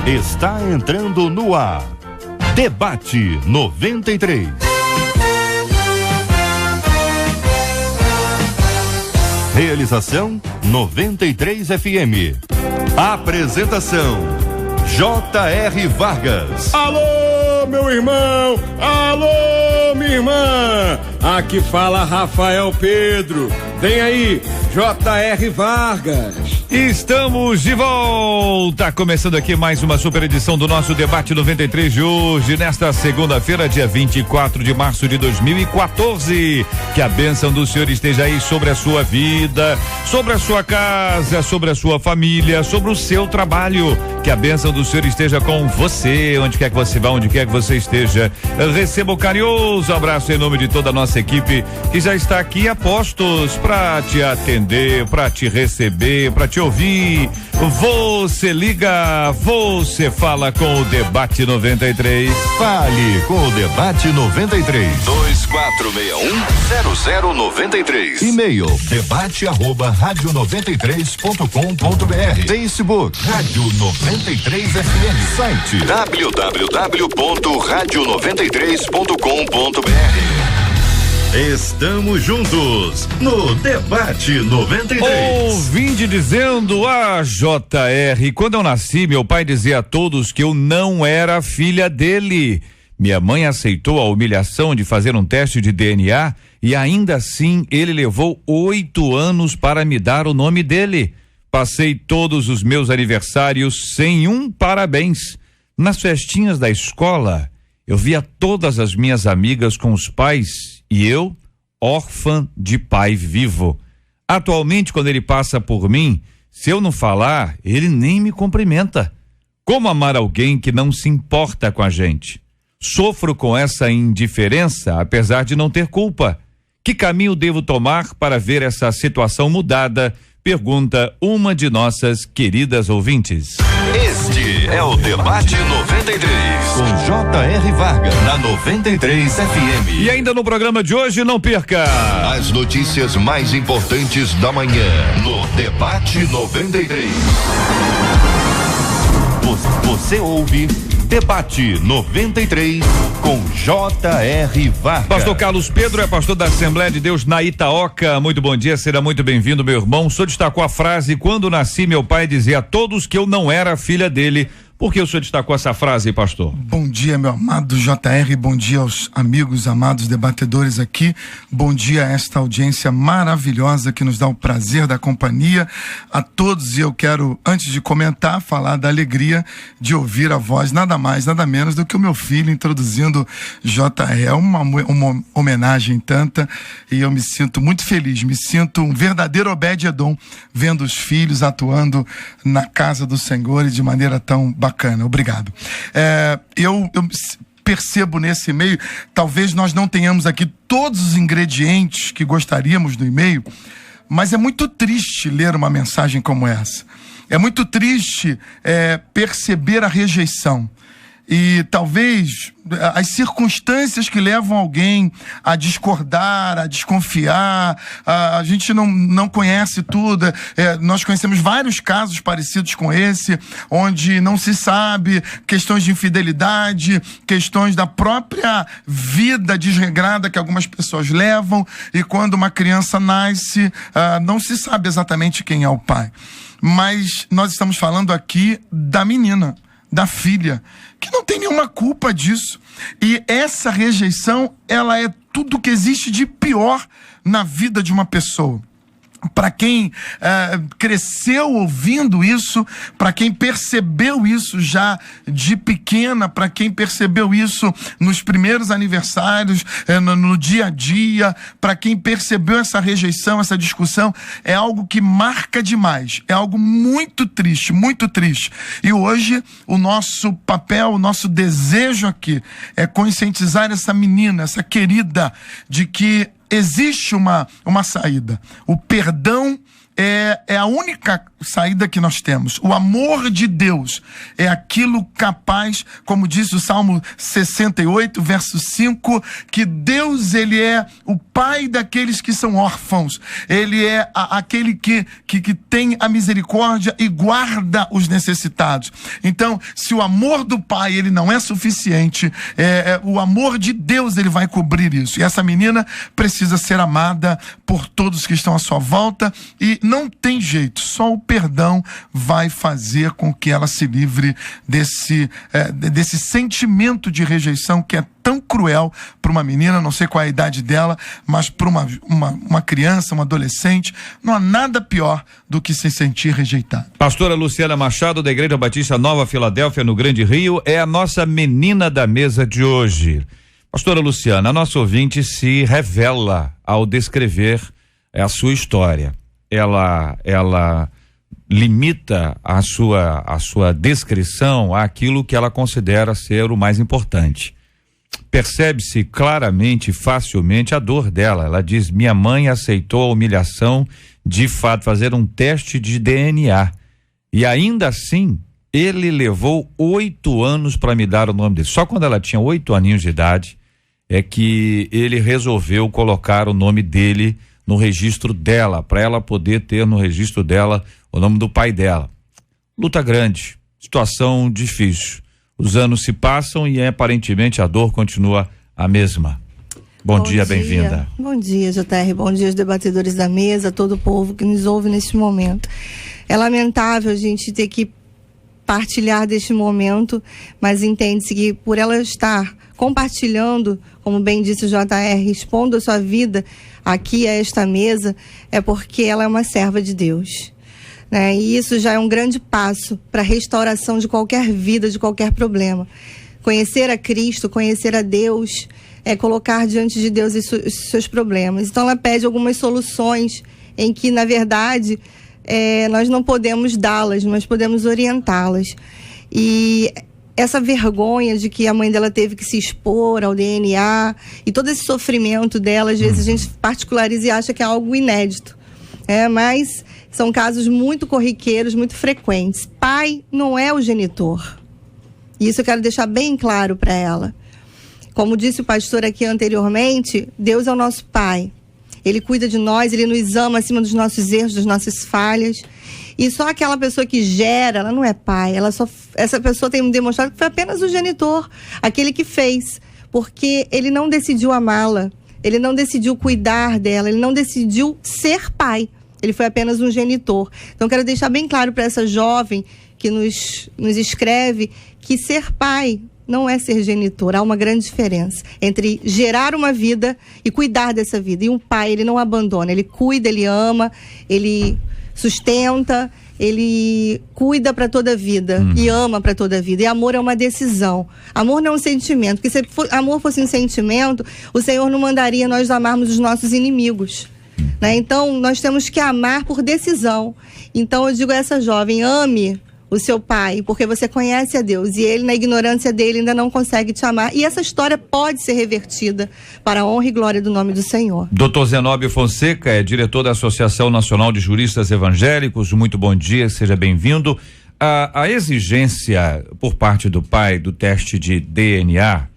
Está entrando no ar. Debate 93. Realização 93 FM. Apresentação J.R. Vargas. Alô, meu irmão! Alô, minha irmã! Aqui fala Rafael Pedro. Vem aí, J.R. Vargas. Estamos de volta, começando aqui mais uma super edição do nosso Debate 93 de hoje, nesta segunda-feira, dia 24 de março de 2014. Que a bênção do Senhor esteja aí sobre a sua vida, sobre a sua casa, sobre a sua família, sobre o seu trabalho. Que a bênção do Senhor esteja com você, onde quer que você vá, onde quer que você esteja. Receba um carinhoso abraço em nome de toda a nossa equipe que já está aqui a postos para te atender, para te receber, para te ouvir. Você liga, você fala com o Debate 93. Fale com o Debate 93. 2461-0093. E-mail debate@radio93.com.br. Facebook Rádio 93 FM. Site www.radio93.com.br. Estamos juntos no Debate 93. Ouvinte dizendo a JR, quando eu nasci, meu pai dizia a todos que eu não era filha dele. Minha mãe aceitou a humilhação de fazer um teste de DNA e ainda assim ele levou 8 anos para me dar o nome dele. Passei todos os meus aniversários sem um parabéns. Nas festinhas da escola, eu via todas as minhas amigas com os pais e eu, órfã de pai vivo. Atualmente, quando ele passa por mim, se eu não falar, ele nem me cumprimenta. Como amar alguém que não se importa com a gente? Sofro com essa indiferença, apesar de não ter culpa. Que caminho devo tomar para ver essa situação mudada? Pergunta uma de nossas queridas ouvintes. Este é o Debate 93. Com J.R. Vargas na 93 FM. E ainda no programa de hoje, não perca As notícias mais importantes da manhã no Debate 93. Você ouve Debate 93 com J.R. Vargas. Pastor Carlos Pedro é pastor da Assembleia de Deus na Itaoca. Muito bom dia, seja muito bem-vindo, meu irmão. O senhor destacou a frase: quando nasci, meu pai dizia a todos que eu não era filha dele. Por que o senhor destacou essa frase, pastor? Bom dia, meu amado JR, bom dia aos amigos, amados debatedores aqui, bom dia a esta audiência maravilhosa que nos dá o prazer da companhia a todos. E eu quero, antes de comentar, falar da alegria de ouvir a voz, nada mais, nada menos do que o meu filho introduzindo JR. É uma homenagem tanta e eu me sinto muito feliz, me sinto um verdadeiro Obed-Edom vendo os filhos atuando na casa do Senhor e de maneira tão bacana, obrigado. Eu percebo nesse e-mail, talvez nós não tenhamos aqui todos os ingredientes que gostaríamos do e-mail, mas é muito triste ler uma mensagem como essa. É muito triste perceber a rejeição. E talvez as circunstâncias que levam alguém a discordar, a desconfiar, a gente não conhece tudo. Nós conhecemos vários casos parecidos com esse, onde não se sabe, questões de infidelidade, questões da própria vida desregrada que algumas pessoas levam, e quando uma criança nasce, não se sabe exatamente quem é o pai. Mas nós estamos falando aqui da menina, da filha, que não tem nenhuma culpa disso. E essa rejeição, ela é tudo que existe de pior na vida de uma pessoa. Para quem cresceu ouvindo isso, para quem percebeu isso já de pequena, para quem percebeu isso nos primeiros aniversários, no dia a dia, para quem percebeu essa rejeição, essa discussão, é algo que marca demais, é algo muito triste, muito triste. E hoje o nosso papel, o nosso desejo aqui é conscientizar essa menina, essa querida, de que existe uma saída. O perdão é a única saída que nós temos. O amor de Deus é aquilo capaz, como diz o Salmo 68, verso 5, que Deus, ele é o pai daqueles que são órfãos. Ele é aquele que tem a misericórdia e guarda os necessitados. Então, se o amor do pai, ele não é suficiente, o amor de Deus, ele vai cobrir isso. E essa menina precisa ser amada por todos que estão à sua volta, e não tem jeito, só o perdão vai fazer com que ela se livre desse sentimento de rejeição que é tão cruel para uma menina. Não sei qual é a idade dela, mas para uma criança, uma adolescente, não há nada pior do que se sentir rejeitado. Pastora Luciana Machado, da Igreja Batista Nova Filadélfia, no Grande Rio, é a nossa menina da mesa de hoje. Pastora Luciana, a nossa ouvinte se revela ao descrever a sua história. Ela limita a sua descrição àquilo que ela considera ser o mais importante. Percebe-se claramente, facilmente, a dor dela. Ela diz: minha mãe aceitou a humilhação de fato fazer um teste de DNA, e ainda assim ele levou 8 anos para me dar o nome dele. Só quando ela tinha 8 aninhos de idade é que ele resolveu colocar o nome dele no registro dela, para ela poder ter no registro dela o nome do pai dela. Luta grande, situação difícil. Os anos se passam e aparentemente a dor continua a mesma. Bom dia, bem-vinda. Bom dia, JR. Bom dia, os debatedores da mesa, todo o povo que nos ouve neste momento. É lamentável a gente ter que partilhar deste momento, mas entende-se que por ela estar compartilhando, como bem disse o JR, expondo a sua vida aqui a esta mesa, é porque ela é uma serva de Deus, né? E isso já é um grande passo para a restauração de qualquer vida, de qualquer problema. Conhecer a Cristo, conhecer a Deus, é colocar diante de Deus os seus problemas. Então ela pede algumas soluções em que, na verdade, nós não podemos dá-las, nós podemos orientá-las. E essa vergonha de que a mãe dela teve que se expor ao DNA e todo esse sofrimento dela, às vezes a gente particulariza e acha que é algo inédito, mas são casos muito corriqueiros, muito frequentes. Pai não é o genitor. E isso eu quero deixar bem claro para ela. Como disse o pastor aqui anteriormente, Deus é o nosso Pai. Ele cuida de nós, Ele nos ama acima dos nossos erros, das nossas falhas. E só aquela pessoa que gera, ela não é pai. Essa pessoa tem demonstrado que foi apenas o genitor, aquele que fez. Porque ele não decidiu amá-la, ele não decidiu cuidar dela, ele não decidiu ser pai. Ele foi apenas um genitor. Então, quero deixar bem claro para essa jovem que nos escreve que ser pai não é ser genitor. Há uma grande diferença entre gerar uma vida e cuidar dessa vida. E um pai, ele não abandona, ele cuida, ele ama, ele sustenta, ele cuida para toda a vida e ama para toda a vida. E amor é uma decisão. Amor não é um sentimento, porque se amor fosse um sentimento, o Senhor não mandaria nós amarmos os nossos inimigos, né? Então nós temos que amar por decisão. Então eu digo a essa jovem: ame o seu pai, porque você conhece a Deus e ele, na ignorância dele, ainda não consegue te amar. E essa história pode ser revertida para a honra e glória do nome do Senhor. Dr. Zenóbio Fonseca é diretor da Associação Nacional de Juristas Evangélicos. Muito bom dia, seja bem-vindo. A exigência por parte do pai do teste de DNA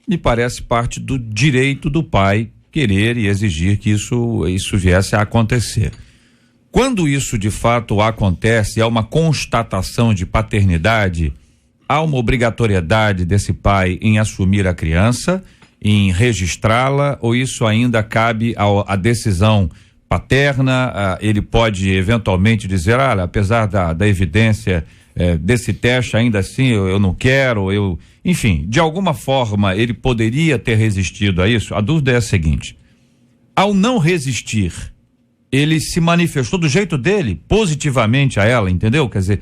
me parece parte do direito do pai querer e exigir que isso viesse a acontecer. Quando isso de fato acontece, há uma constatação de paternidade, há uma obrigatoriedade desse pai em assumir a criança, em registrá-la, ou isso ainda cabe à decisão paterna? Ele pode eventualmente dizer: apesar da evidência desse teste, ainda assim eu não quero, enfim, de alguma forma ele poderia ter resistido a isso? A dúvida é a seguinte: ao não resistir, ele se manifestou do jeito dele, positivamente a ela, entendeu? Quer dizer,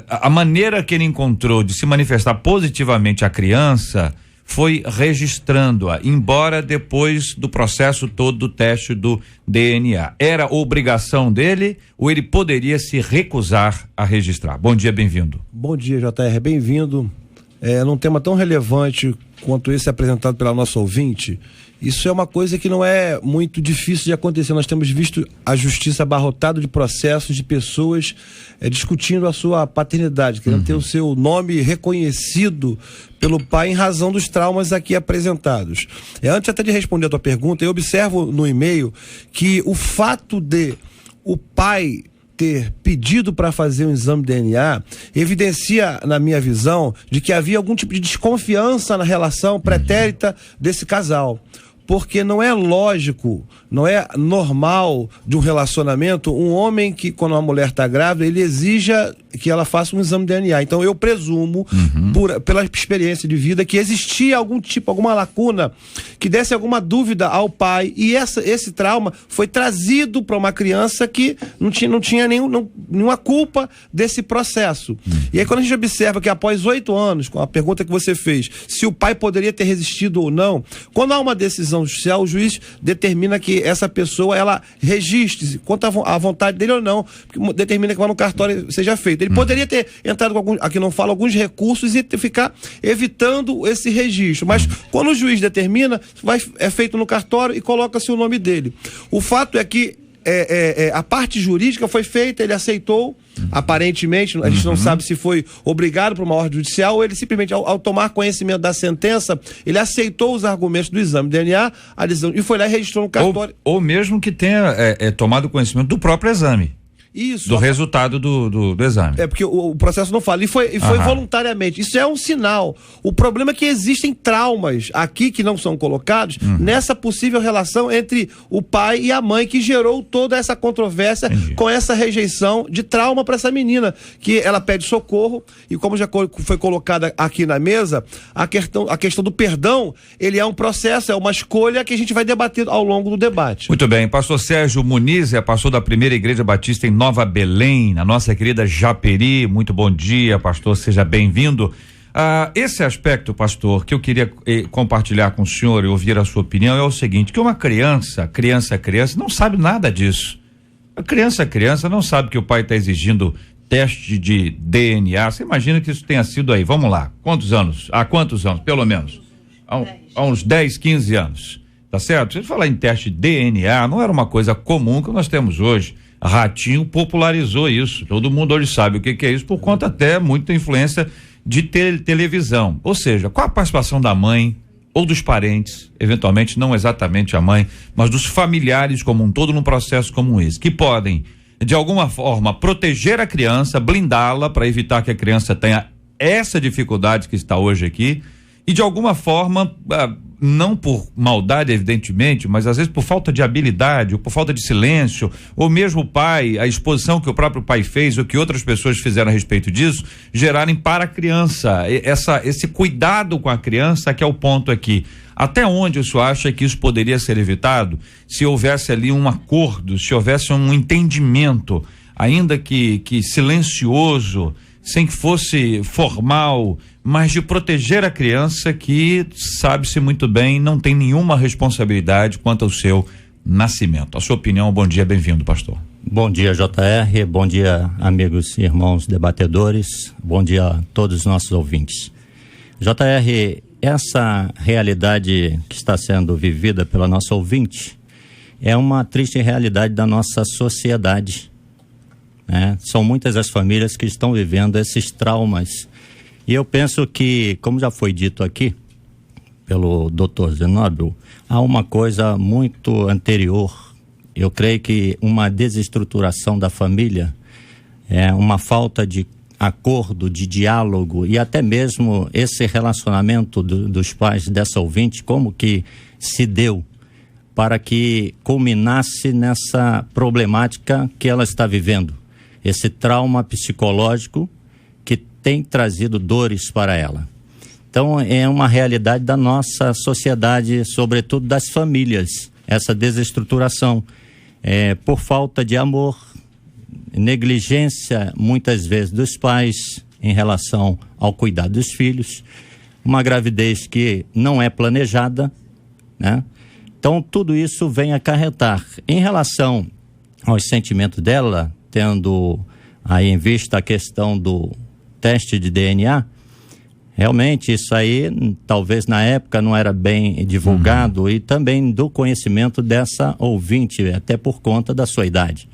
a maneira que ele encontrou de se manifestar positivamente à criança foi registrando-a, embora depois do processo todo do teste do DNA. Era obrigação dele ou ele poderia se recusar a registrar? Bom dia, bem-vindo. Bom dia, JR, bem-vindo. num tema tão relevante quanto esse apresentado pela nossa ouvinte, isso é uma coisa que não é muito difícil de acontecer. Nós temos visto a justiça abarrotada de processos de pessoas discutindo a sua paternidade, querendo ter o seu nome reconhecido pelo pai em razão dos traumas aqui apresentados. Antes até de responder a tua pergunta, eu observo no e-mail que o fato de o pai ter pedido para fazer um exame de DNA evidencia, na minha visão, de que havia algum tipo de desconfiança na relação pretérita desse casal. Porque não é lógico, não é normal de um relacionamento um homem que, quando uma mulher está grávida, ele exija que ela faça um exame de DNA. Então eu presumo, pela experiência de vida, que existia alguma lacuna que desse alguma dúvida ao pai, e esse trauma foi trazido para uma criança que não tinha nenhuma culpa desse processo. E aí quando a gente observa que após 8 anos, com a pergunta que você fez, se o pai poderia ter resistido ou não, quando há uma decisão judicial, o juiz determina que essa pessoa, ela registre-se quanto à vontade dele ou não, porque determina que lá no cartório seja feito. Ele poderia ter entrado com aqui não fala, alguns recursos e ficar evitando esse registro, mas quando o juiz determina, é feito no cartório e coloca-se o nome dele. O fato é que a parte jurídica foi feita, ele aceitou, aparentemente, a gente não sabe se foi obrigado por uma ordem judicial ou ele simplesmente, ao tomar conhecimento da sentença, ele aceitou os argumentos do exame de DNA, e foi lá e registrou no cartório. Ou mesmo que tenha tomado conhecimento do próprio exame. Isso. Do resultado do exame. Porque o processo não fala. E foi voluntariamente. Isso é um sinal. O problema é que existem traumas aqui que não são colocados nessa possível relação entre o pai e a mãe, que gerou toda essa controvérsia com essa rejeição de trauma para essa menina, que ela pede socorro, e como já foi colocada aqui na mesa, a questão do perdão, ele é um processo, é uma escolha que a gente vai debater ao longo do debate. Muito bem. Pastor Sérgio Muniz é pastor da Primeira Igreja Batista em Nova Belém, na nossa querida Japeri. Muito bom dia, pastor, seja bem-vindo. Esse aspecto, pastor, que eu queria compartilhar com o senhor e ouvir a sua opinião é o seguinte, que uma criança não sabe nada disso. A criança não sabe que o pai está exigindo teste de DNA. Você imagina que isso tenha sido aí, vamos lá, quantos anos? Há quantos anos, pelo menos? Há uns 10, 15 anos, tá certo? Se falar em teste de DNA, não era uma coisa comum que nós temos hoje. Ratinho popularizou isso, todo mundo hoje sabe o que é isso, por conta até muita influência de televisão. Ou seja, qual a participação da mãe ou dos parentes, eventualmente não exatamente a mãe, mas dos familiares como um todo num processo como esse, que podem, de alguma forma, proteger a criança, blindá-la para evitar que a criança tenha essa dificuldade que está hoje aqui, e de alguma forma, não por maldade, evidentemente, mas às vezes por falta de habilidade, ou por falta de silêncio, ou mesmo o pai, a exposição que o próprio pai fez, ou que outras pessoas fizeram a respeito disso, gerarem para a criança esse cuidado com a criança, que é o ponto aqui. Até onde o senhor acha que isso poderia ser evitado se houvesse ali um acordo, se houvesse um entendimento, ainda que silencioso, sem que fosse formal, mas de proteger a criança que, sabe-se muito bem, não tem nenhuma responsabilidade quanto ao seu nascimento. A sua opinião, bom dia, bem-vindo, pastor. Bom dia, JR, bom dia, amigos e irmãos debatedores, bom dia a todos os nossos ouvintes. JR, essa realidade que está sendo vivida pela nossa ouvinte é uma triste realidade da nossa sociedade. São muitas as famílias que estão vivendo esses traumas. E eu penso que, como já foi dito aqui pelo Dr. Zenóbio, há uma coisa muito anterior. Eu creio que uma desestruturação da família, uma falta de acordo, de diálogo, e até mesmo esse relacionamento dos pais dessa ouvinte, como que se deu para que culminasse nessa problemática que ela está vivendo. Esse trauma psicológico que tem trazido dores para ela. Então, é uma realidade da nossa sociedade, sobretudo das famílias, essa desestruturação, por falta de amor, negligência, muitas vezes, dos pais em relação ao cuidado dos filhos, uma gravidez que não é planejada, né? Então, tudo isso vem acarretar. Em relação aos sentimentos dela, tendo aí em vista a questão do teste de DNA, Realmente, isso aí, talvez na época não era bem divulgado e também do conhecimento dessa ouvinte, até por conta da sua idade.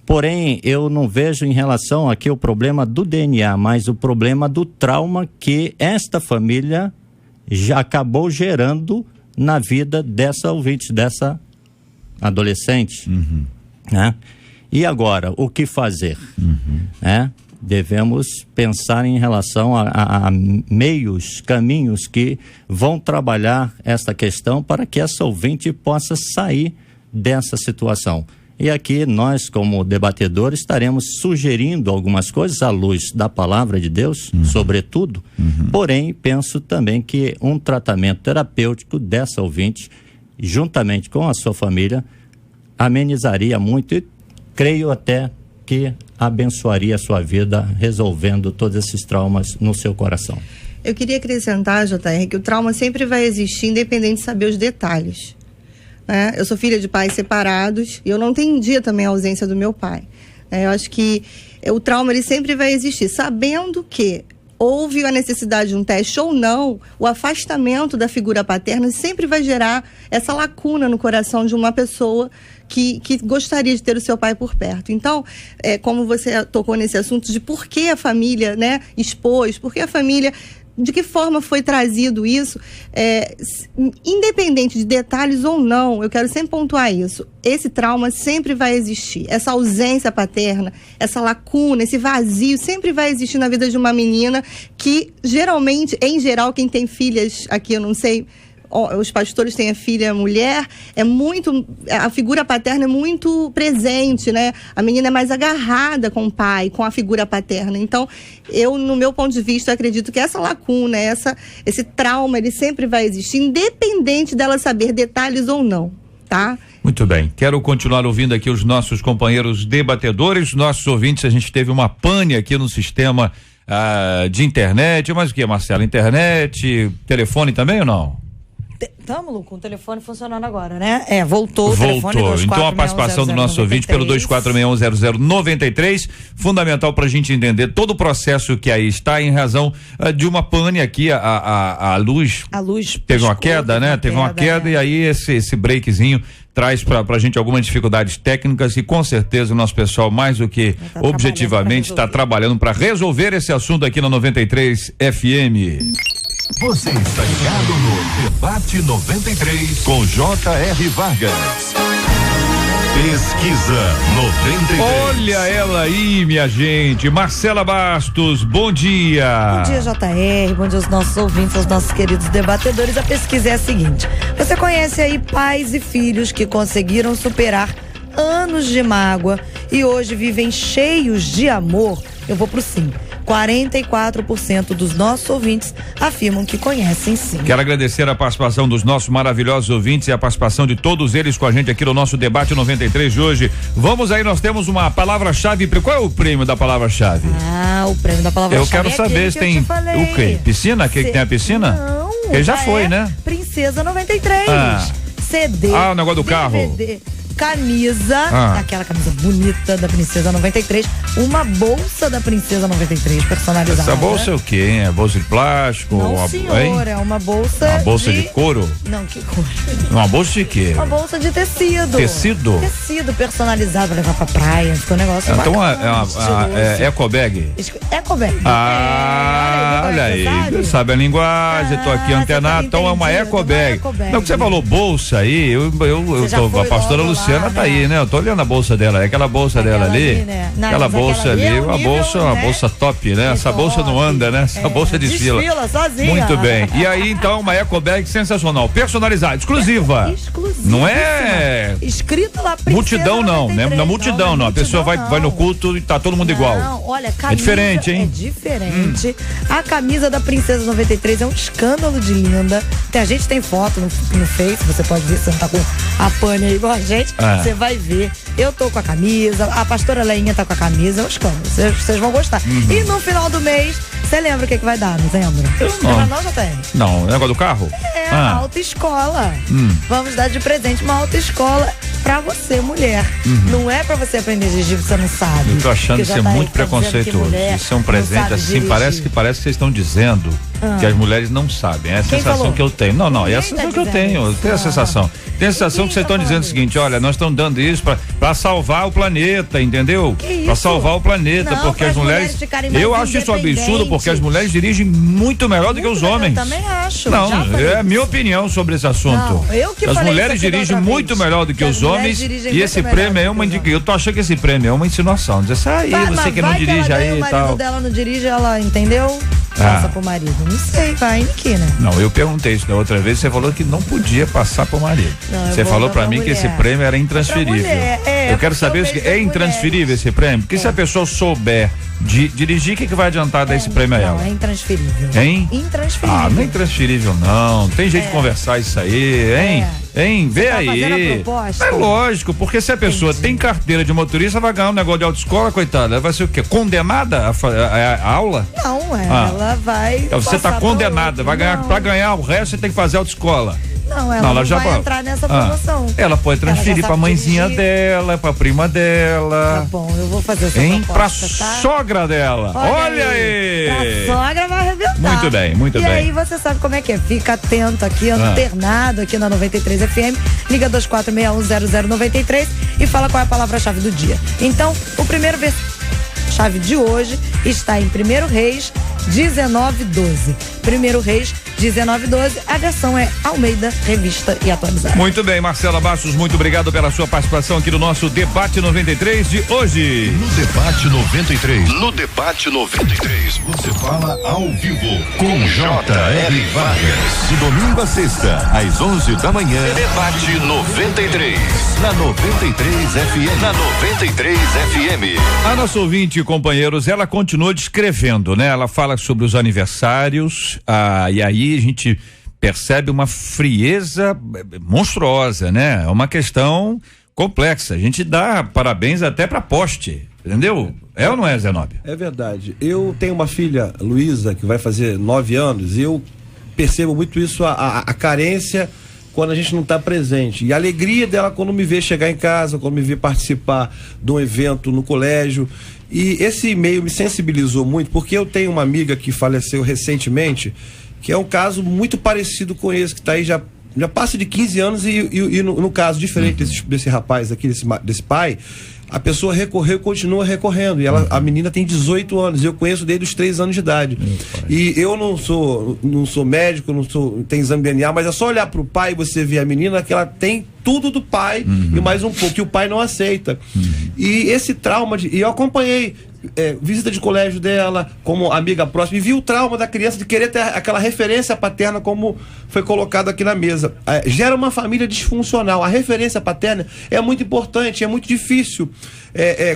Porém, eu não vejo em relação aqui o problema do DNA, mas o problema do trauma que esta família já acabou gerando na vida dessa ouvinte, dessa adolescente. Né? E agora, o que fazer? Né? Devemos pensar em relação a meios, caminhos que vão trabalhar essa questão para que essa ouvinte possa sair dessa situação. E aqui nós, como debatedores, estaremos sugerindo algumas coisas à luz da palavra de Deus, sobretudo. Porém, penso também que um tratamento terapêutico dessa ouvinte, juntamente com a sua família, amenizaria muito e creio até que abençoaria a sua vida, resolvendo todos esses traumas no seu coração. Eu queria acrescentar, JR, que o trauma sempre vai existir, independente de saber os detalhes. Eu sou filha de pais separados e eu não entendia também a ausência do meu pai. Eu acho que o trauma ele sempre vai existir, sabendo que houve a necessidade de um teste ou não, o afastamento da figura paterna sempre vai gerar essa lacuna no coração de uma pessoa que gostaria de ter o seu pai por perto. Então, como você tocou nesse assunto de por que a família, expôs, por que a família... De que forma foi trazido isso, independente de detalhes ou não, eu quero sempre pontuar isso. Esse trauma sempre vai existir. Essa ausência paterna, essa lacuna, esse vazio sempre vai existir na vida de uma menina que, geralmente, em geral, quem tem filhas aqui, eu não sei... Os pastores têm a filha mulher, a figura paterna é muito presente, né? A menina é mais agarrada com o pai, com a figura paterna. Então, eu, no meu ponto de vista, acredito que essa lacuna, esse trauma, ele sempre vai existir, independente dela saber detalhes ou não, tá? Muito bem, quero continuar ouvindo aqui os nossos companheiros debatedores, nossos ouvintes. A gente teve uma pane aqui no sistema de internet, mas o que, Marcela? Internet, telefone também ou não? Estamos, Lu, com o telefone funcionando agora, né? Voltou o telefone. Então a participação do nosso ouvinte pelo 24610093, fundamental para a gente entender todo o processo que aí está em razão de uma pane aqui, a luz teve uma queda, né? Teve uma queda e aí esse breakzinho traz pra gente algumas dificuldades técnicas e com certeza o nosso pessoal mais do que objetivamente está trabalhando para resolver esse assunto aqui na 93 FM. Você está ligado no Debate 93 com J.R. Vargas. Pesquisa 93. Olha ela aí, minha gente. Marcela Bastos, bom dia. Bom dia, JR. Bom dia aos nossos ouvintes, aos nossos queridos debatedores. A pesquisa é a seguinte: você conhece aí pais e filhos que conseguiram superar anos de mágoa e hoje vivem cheios de amor? Eu vou pro sim. 44% dos nossos ouvintes afirmam que conhecem sim. Quero agradecer a participação dos nossos maravilhosos ouvintes e a participação de todos eles com a gente aqui no nosso debate 93 de hoje. Vamos aí, nós temos uma palavra-chave. Qual é o prêmio da palavra-chave? O prêmio da palavra-chave. Eu quero saber se tem o quê? Piscina? Aquele que tem a piscina? Não. Ele já foi, né? Princesa 93. CD. O negócio do carro. DVD. Camisa, aquela camisa bonita da Princesa 93, uma bolsa da Princesa 93 personalizada. Essa bolsa é o quê, hein? É bolsa de plástico? Não, senhor, é uma bolsa uma bolsa de couro? Não, que couro? Uma bolsa de quê? Uma bolsa de tecido. Tecido? Tecido personalizado pra levar pra praia, ficou um negócio então bacana. É ecobag? Ecobag. Olha aí, sabe a linguagem, tô aqui antenado, então é uma ecobag. Não, que você falou bolsa aí, a pastora Luciana tá aí, né? Eu tô olhando a bolsa dela, aquela bolsa dela ali, né? Aquela bolsa ali, uma bolsa top, né? Essa bolsa não anda, né? Essa bolsa desfila sozinha. Muito bem. E aí, então, uma ecobag sensacional, personalizada, exclusiva. Não é escrito lá, multidão não, né? Na multidão não. A pessoa vai no culto e tá todo mundo igual. Não, olha, camisa, é diferente, hein? É diferente. A camisa da Princesa 93 é um escândalo de linda. A gente tem foto no Face, você pode ver se você não tá com a pane aí igual a gente. Você vai ver. Eu tô com a camisa, a pastora Leinha tá com a camisa, é um escândalo. Vocês vão gostar. E no final do mês, você lembra o que vai dar, não lembra? Não. Não, já tem. Não, é negócio do carro? A autoescola. Vamos dar de presente uma autoescola pra você, mulher. Não é pra você aprender a dirigir, você não sabe. Eu tô achando que isso é muito preconceituoso. Isso é um presente assim, parece que vocês estão dizendo que as mulheres não sabem. É a sensação que eu tenho. Não, é a sensação que eu tenho. Eu tenho a sensação. Tem a sensação que vocês estão dizendo o seguinte: olha, nós estamos dando isso pra salvar o planeta, entendeu? Pra salvar o planeta, porque as mulheres. Eu acho isso um absurdo, porque as mulheres dirigem muito melhor do que os homens. Eu também acho. Não, é a minha opinião sobre esse assunto. Não, eu que as falei mulheres dirigem muito melhor do que os homens, e esse prêmio é uma indicação. Eu tô achando que esse prêmio é uma insinuação. Dizer assim, aí, você que não dirige aí e tal. O marido dela não dirige, ela entendeu? Passa pro marido. Não sei, vai aqui, né? Não, eu perguntei isso da outra vez, você falou que não podia passar pro marido. Você falou pra mim que esse prêmio era intransferível. Eu quero saber se é intransferível esse prêmio, porque se a pessoa souber dirigir, o que vai adiantar dar esse prêmio a ela? Não, é intransferível. Hein? Intransferível. Ah, não é intransferível não. Tem jeito de conversar isso aí, hein? Hein? Vê aí. É lógico, porque se a pessoa tem carteira de motorista, vai ganhar um negócio de autoescola, coitada. Ela vai ser o quê? Condenada a aula? Não, ela vai. Então, você tá condenada, vai ganhar, pra ganhar o resto você tem que fazer autoescola. Não, ela já vai entrar nessa promoção. Ela pode transferir pra mãezinha dela, pra prima dela. Tá bom, eu vou fazer essa proposta, pra tá? sogra dela. Olha aí! A sogra vai arrebentar. Muito bem, muito bem. E aí você sabe como é que é. Fica atento aqui, alternado aqui na 93 FM. Liga 24610093 e fala qual é a palavra-chave do dia. Então, o primeiro chave de hoje está em 1 Reis 19:12. 1 Reis 19:12, a versão é Almeida, revista e atualizada. Muito bem, Marcela Bastos, muito obrigado pela sua participação aqui no nosso Debate 93 de hoje. No Debate 93. No Debate 93, você fala ao vivo com J.R. Vargas. De domingo a sexta, às 11 da manhã. Debate 93. Na 93 FM. Na 93 FM. A nossa ouvinte, companheiros, ela continua descrevendo, né? Ela fala sobre os aniversários, e aí a gente percebe uma frieza monstruosa, né? É uma questão complexa. A gente dá parabéns até pra poste, entendeu? É ou não é, Zenóbio? É verdade. Eu tenho uma filha, Luísa, que vai fazer 9 anos, e eu percebo muito isso, a carência quando a gente não está presente. E a alegria dela quando me vê chegar em casa, quando me vê participar de um evento no colégio. E esse e-mail me sensibilizou muito, porque eu tenho uma amiga que faleceu recentemente, que é um caso muito parecido com esse, que está aí já passa de 15 anos e no caso diferente desse rapaz aqui, desse pai, a pessoa recorreu e continua recorrendo. E a menina tem 18 anos. Eu conheço desde os 3 anos de idade. E eu não sou médico, tenho exame de DNA, mas é só olhar pro pai e você ver a menina que ela tem tudo do pai e mais um pouco, que o pai não aceita. E esse trauma e eu acompanhei visita de colégio dela, como amiga próxima, e vi o trauma da criança de querer ter aquela referência paterna, como foi colocado aqui na mesa. Gera uma família disfuncional. A referência paterna é muito importante, é muito difícil.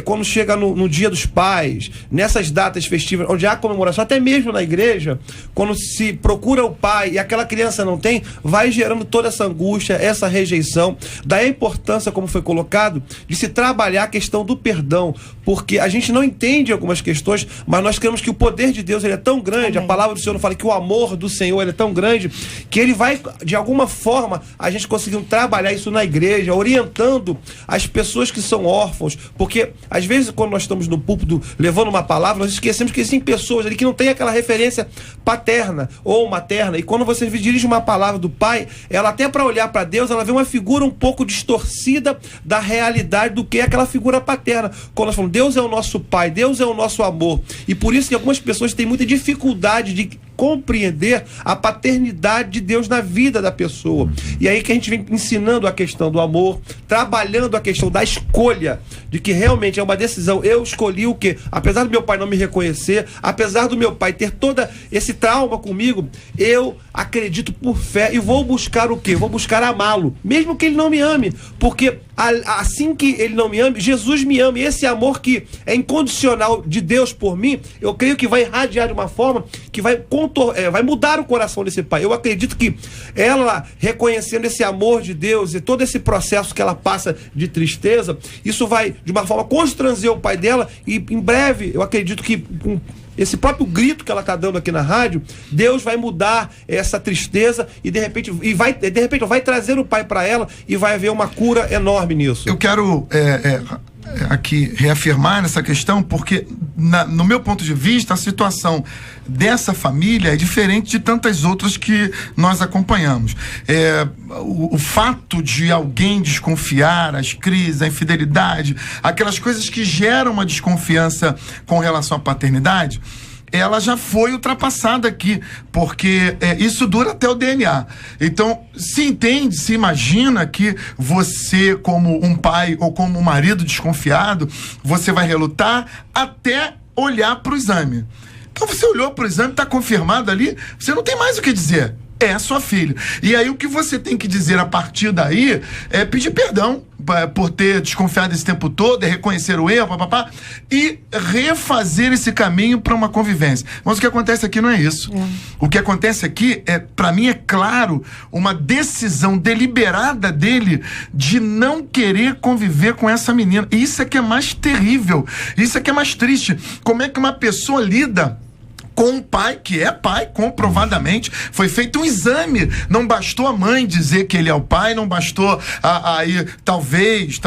Quando chega no Dia dos Pais, nessas datas festivas, onde há comemoração, até mesmo na igreja, quando se procura o pai e aquela criança não tem, vai gerando toda essa angústia, essa rejeição. Daí a importância, como foi colocado, de se trabalhar a questão do perdão, porque a gente não entende algumas questões, mas nós cremos que o poder de Deus ele é tão grande. Amém. A palavra do Senhor não fala que o amor do Senhor ele é tão grande, que ele vai, de alguma forma, a gente conseguindo trabalhar isso na igreja, orientando as pessoas que são órfãos, porque às vezes quando nós estamos no púlpito levando uma palavra, nós esquecemos que existem pessoas ali que não tem aquela referência paterna ou materna, e quando você dirige uma palavra do pai, ela até para olhar para Deus, ela vê uma figura um pouco distorcida da realidade do que é aquela figura paterna. Quando nós falamos, Deus é o nosso pai, Deus é o nosso amor, e por isso que algumas pessoas têm muita dificuldade de compreender a paternidade de Deus na vida da pessoa. E aí que a gente vem ensinando a questão do amor, trabalhando a questão da escolha, de que realmente é uma decisão. Eu escolhi o quê? Apesar do meu pai não me reconhecer, apesar do meu pai ter todo esse trauma comigo, eu acredito por fé e vou buscar o quê? Vou buscar amá-lo, mesmo que ele não me ame, porque assim que ele não me ame, Jesus me ama, e esse amor que é incondicional de Deus por mim, eu creio que vai irradiar de uma forma que vai mudar o coração desse pai. Eu acredito que ela, reconhecendo esse amor de Deus e todo esse processo que ela passa de tristeza, isso vai de uma forma constranger o pai dela, e em breve eu acredito que esse próprio grito que ela está dando aqui na rádio, Deus vai mudar essa tristeza e de repente vai trazer o pai para ela e vai haver uma cura enorme nisso. Eu quero aqui reafirmar nessa questão, porque no meu ponto de vista a situação dessa família é diferente de tantas outras que nós acompanhamos. O fato de alguém desconfiar, as crises, a infidelidade, aquelas coisas que geram uma desconfiança com relação à paternidade, ela já foi ultrapassada aqui, porque isso dura até o DNA. Então, se entende, se imagina que você, como um pai ou como um marido desconfiado, você vai relutar até olhar para o exame. Então, você olhou para o exame, está confirmado ali, você não tem mais o que dizer. É a sua filha. E aí o que você tem que dizer a partir daí é pedir perdão por ter desconfiado esse tempo todo, é reconhecer o erro, e refazer esse caminho para uma convivência. Mas o que acontece aqui não é isso. O que acontece aqui para mim é claro, uma decisão deliberada dele de não querer conviver com essa menina. E isso é que é mais terrível, isso é que é mais triste. Como é que uma pessoa lida com um pai, que é pai, comprovadamente, foi feito um exame, não bastou a mãe dizer que ele é o pai, não bastou talvez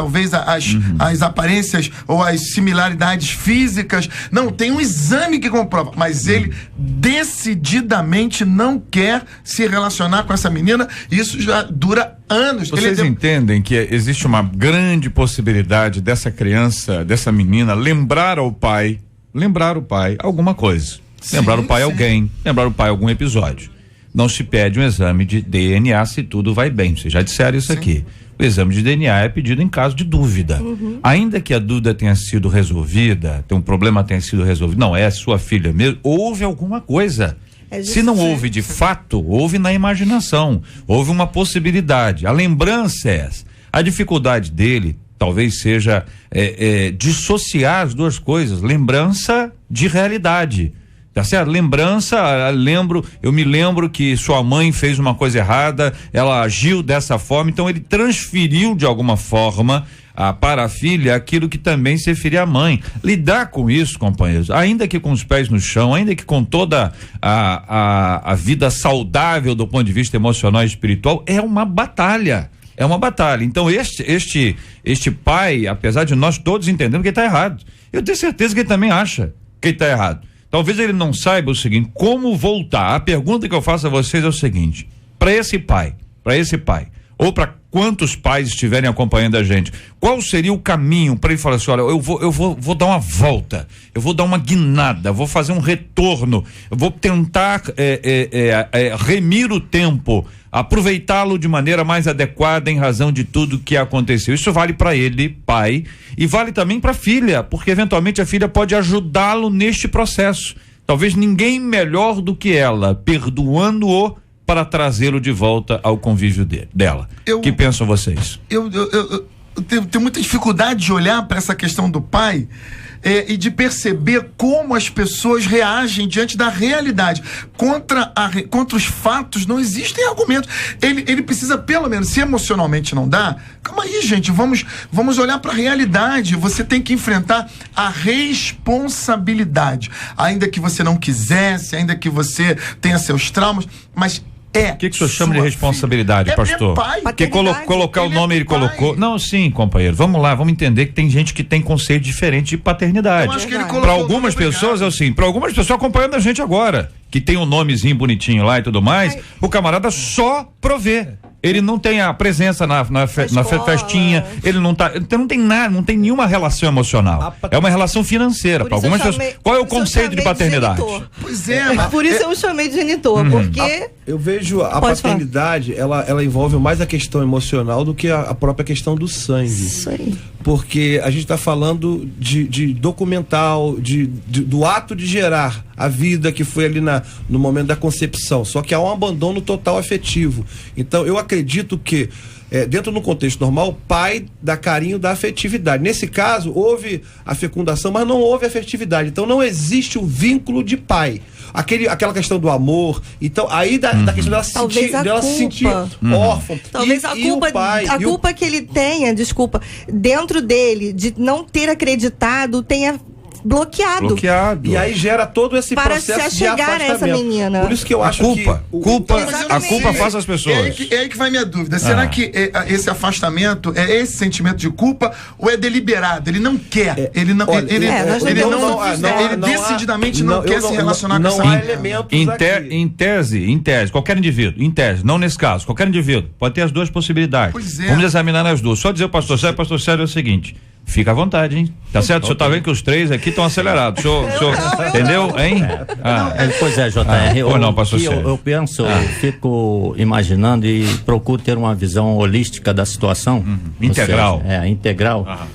as aparências ou as similaridades físicas, não, tem um exame que comprova, mas ele decididamente não quer se relacionar com essa menina, e isso já dura anos. Vocês entendem que existe uma grande possibilidade dessa criança, dessa menina, lembrar o pai alguma coisa. Lembrar o pai alguém, lembrar o pai algum episódio. Não se pede um exame de DNA se tudo vai bem. Vocês já disseram isso aqui. O exame de DNA é pedido em caso de dúvida. Ainda que a dúvida tenha sido resolvida, um problema tenha sido resolvido, não é sua filha mesmo, houve alguma coisa. Se não houve de fato, houve na imaginação, houve uma possibilidade. A lembrança é essa. A dificuldade dele talvez seja dissociar as duas coisas, lembrança de realidade. Tá certo? Lembrança, eu me lembro que sua mãe fez uma coisa errada, ela agiu dessa forma, então ele transferiu de alguma forma para a filha aquilo que também se referia à mãe. Lidar com isso, companheiros, ainda que com os pés no chão, ainda que com toda a vida saudável do ponto de vista emocional e espiritual, é uma batalha. É uma batalha. Então este pai, apesar de nós todos entendendo que ele está errado, eu tenho certeza que ele também acha que ele está errado. Talvez ele não saiba o seguinte, como voltar. A pergunta que eu faço a vocês é o seguinte, para esse pai, ou para quantos pais estiverem acompanhando a gente, qual seria o caminho para ele falar assim, olha, eu vou dar uma volta, eu vou dar uma guinada, vou fazer um retorno, eu vou tentar remir o tempo, aproveitá-lo de maneira mais adequada em razão de tudo que aconteceu. Isso vale para ele, pai, e vale também para a filha, porque eventualmente a filha pode ajudá-lo neste processo. Talvez ninguém melhor do que ela, perdoando-o para trazê-lo de volta ao convívio dela. O que pensam vocês? Eu tenho muita dificuldade de olhar para essa questão do pai e de perceber como as pessoas reagem diante da realidade. Contra os fatos não existem argumentos. Ele precisa, pelo menos, se emocionalmente não dá, calma aí, gente, vamos olhar para a realidade. Você tem que enfrentar a responsabilidade. Ainda que você não quisesse, ainda que você tenha seus traumas, mas o que o senhor chama de responsabilidade, pastor? Porque colocar o nome ele colocou. Não, sim, companheiro. Vamos lá, vamos entender que tem gente que tem conceito diferente de paternidade. Para algumas pessoas é assim, para algumas pessoas acompanhando a gente agora, que tem um nomezinho bonitinho lá e tudo mais, o camarada só provê. Ele não tem a presença na festinha, ele não tá, então não tem nada, não tem nenhuma relação emocional. É uma relação financeira para algumas pessoas. Qual é o conceito de paternidade? Pois é, por isso eu chamei de genitor, porque eu vejo a paternidade, ela envolve mais a questão emocional do que a própria questão do sangue. Isso aí. Porque a gente está falando de documental, do ato de gerar a vida que foi ali no momento da concepção, só que há um abandono total afetivo. Então eu acredito que dentro do contexto normal, o pai dá carinho, dá afetividade. Nesse caso, houve a fecundação, mas não houve afetividade. Então não existe o vínculo de pai. Aquela questão do amor. Então, aí da questão dela se sentir órfã. Talvez a culpa que ele tenha, dentro dele, de não ter acreditado, tenha bloqueado. E aí gera todo esse para processo se de achegar a essa afastamento. menina. Por isso que eu acho culpa Exatamente. a culpa faz as pessoas. É aí que vai minha dúvida. Será que esse afastamento é esse sentimento de culpa ou é deliberado? Ele não quer. Ele não. Ele decididamente não quer se relacionar com essa menina. menina. Em tese, qualquer indivíduo, não nesse caso, qualquer indivíduo pode ter as duas possibilidades. Pois é. Vamos examinar as duas. Só dizer ao pastor Sérgio é o seguinte: fica à vontade, hein? Tá certo? O senhor tá vendo que os três aqui estão acelerados. O senhor entendeu, hein? Pois é, JR. Eu penso, eu fico imaginando e procuro ter uma visão holística da situação. Integral. Integral.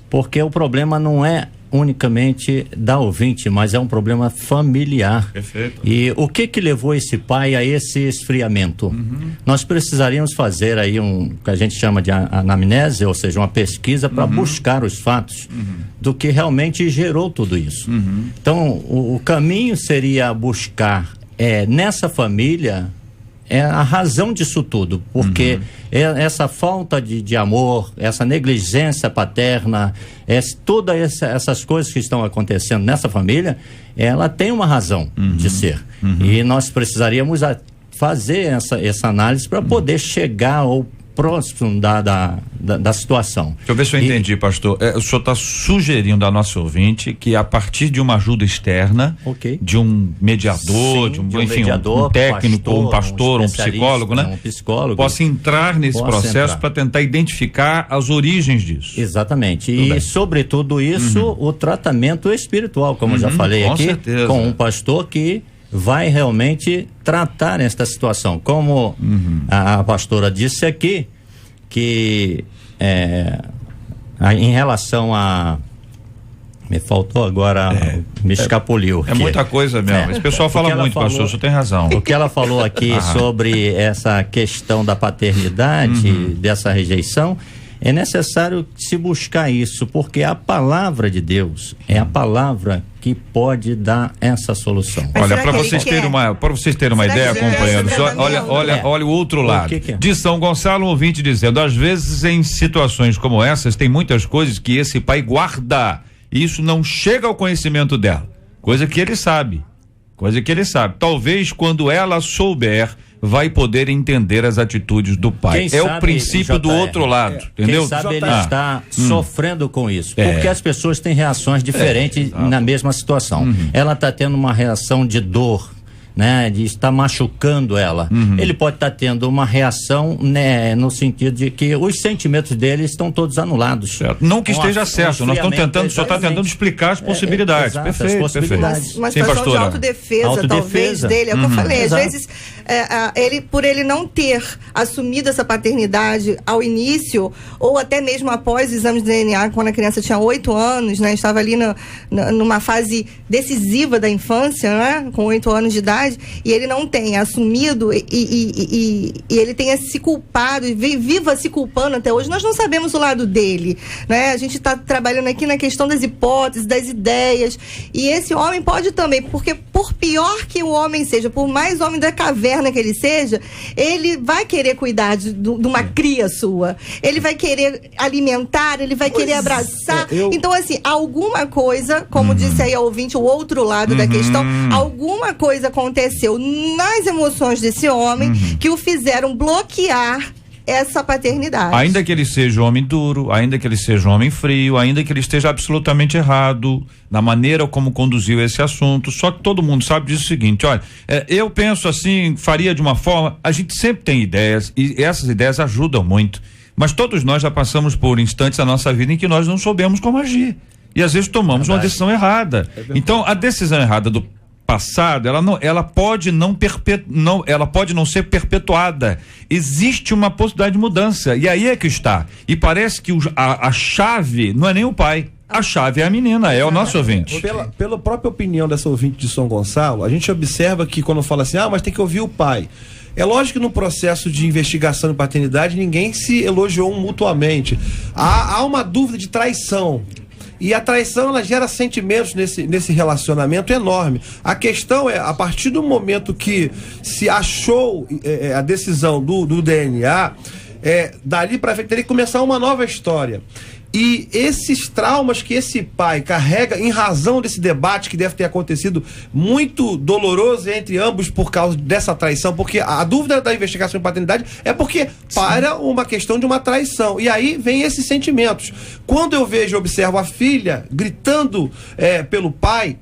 Porque o problema não é unicamente da ouvinte, mas é um problema familiar. Perfeito. E o que levou esse pai a esse esfriamento? Nós precisaríamos fazer aí que a gente chama de anamnese, ou seja, uma pesquisa para buscar os fatos do que realmente gerou tudo isso. Então, o caminho seria buscar nessa família a razão disso tudo, porque essa falta de amor, essa negligência paterna, todas essas coisas que estão acontecendo nessa família, ela tem uma razão de ser. E nós precisaríamos fazer essa análise para poder chegar ao próximo da situação. Deixa eu ver se eu entendi, pastor. O senhor está sugerindo a nossa ouvinte que a partir de uma ajuda externa, de um mediador, Sim, um técnico, um pastor, um psicólogo, né? Um psicólogo. Possa entrar nesse processo para tentar identificar as origens disso. Exatamente. E sobre tudo isso, o tratamento espiritual, como eu já falei com aqui, certeza. Com um pastor que vai realmente tratar esta situação. Como a pastora disse aqui, que em relação a... Me faltou agora, me escapuliu. É muita coisa mesmo. Esse pessoal fala muito, pastor, o senhor tem razão. O que ela falou aqui sobre essa questão da paternidade, dessa rejeição, é necessário se buscar isso, porque a palavra de Deus é a palavra que pode dar essa solução. Olha, para vocês terem uma ideia, companheiros, olha o outro lado. De São Gonçalo, um ouvinte dizendo: às vezes em situações como essas tem muitas coisas que esse pai guarda, e isso não chega ao conhecimento dela, coisa que ele sabe. Talvez quando ela souber, vai poder entender as atitudes do pai. O princípio do outro lado, entendeu? Quem sabe ele está sofrendo com isso, porque as pessoas têm reações diferentes na mesma situação. Ela está tendo uma reação de dor, né, de estar machucando ela. Ele pode estar tendo uma reação, né, no sentido de que os sentimentos dele estão todos anulados. Não que esteja certo, nós estamos tentando, só está tentando explicar as possibilidades. Perfeito. Uma situação de autodefesa, talvez, dele, é o que eu falei. Às vezes, por ele não ter assumido essa paternidade ao início, ou até mesmo após o exame de DNA, quando a criança tinha 8 anos, né, estava ali numa fase decisiva da infância, né, com 8 anos de idade, e ele não tenha assumido e ele tenha se culpado e viva se culpando até hoje. Nós não sabemos o lado dele, né? A gente está trabalhando aqui na questão das hipóteses, das ideias, e esse homem pode também, porque por pior que o homem seja, por mais homem da caverna que ele seja, ele vai querer cuidar de uma cria sua, ele vai querer alimentar, ele vai querer abraçar. Então, assim, alguma coisa, como disse aí a ouvinte, o outro lado da questão, alguma coisa aconteceu nas emoções desse homem que o fizeram bloquear essa paternidade. Ainda que ele seja um homem duro, ainda que ele seja um homem frio, ainda que ele esteja absolutamente errado na maneira como conduziu esse assunto, só que todo mundo sabe disso o seguinte: olha, eu penso assim, faria de uma forma, a gente sempre tem ideias e essas ideias ajudam muito, mas todos nós já passamos por instantes da nossa vida em que nós não soubemos como agir e às vezes tomamos uma decisão errada. Então a decisão errada do passado, ela pode não ser perpetuada. Existe uma possibilidade de mudança, e aí é que está. E parece que a chave não é nem o pai, a chave é a menina, é o nosso ouvinte. Pela própria opinião dessa ouvinte de São Gonçalo, a gente observa que quando fala assim, mas tem que ouvir o pai. É lógico que no processo de investigação de paternidade ninguém se elogiou mutuamente. Há uma dúvida de traição. E a traição, ela gera sentimentos nesse relacionamento enorme. A questão é, a partir do momento que se achou a decisão do DNA, dali para frente teria que começar uma nova história. E esses traumas que esse pai carrega em razão desse debate que deve ter acontecido muito doloroso entre ambos por causa dessa traição, porque a dúvida da investigação de paternidade é porque para uma questão de uma traição. E aí vem esses sentimentos. Quando eu vejo e observo a filha gritando pelo pai,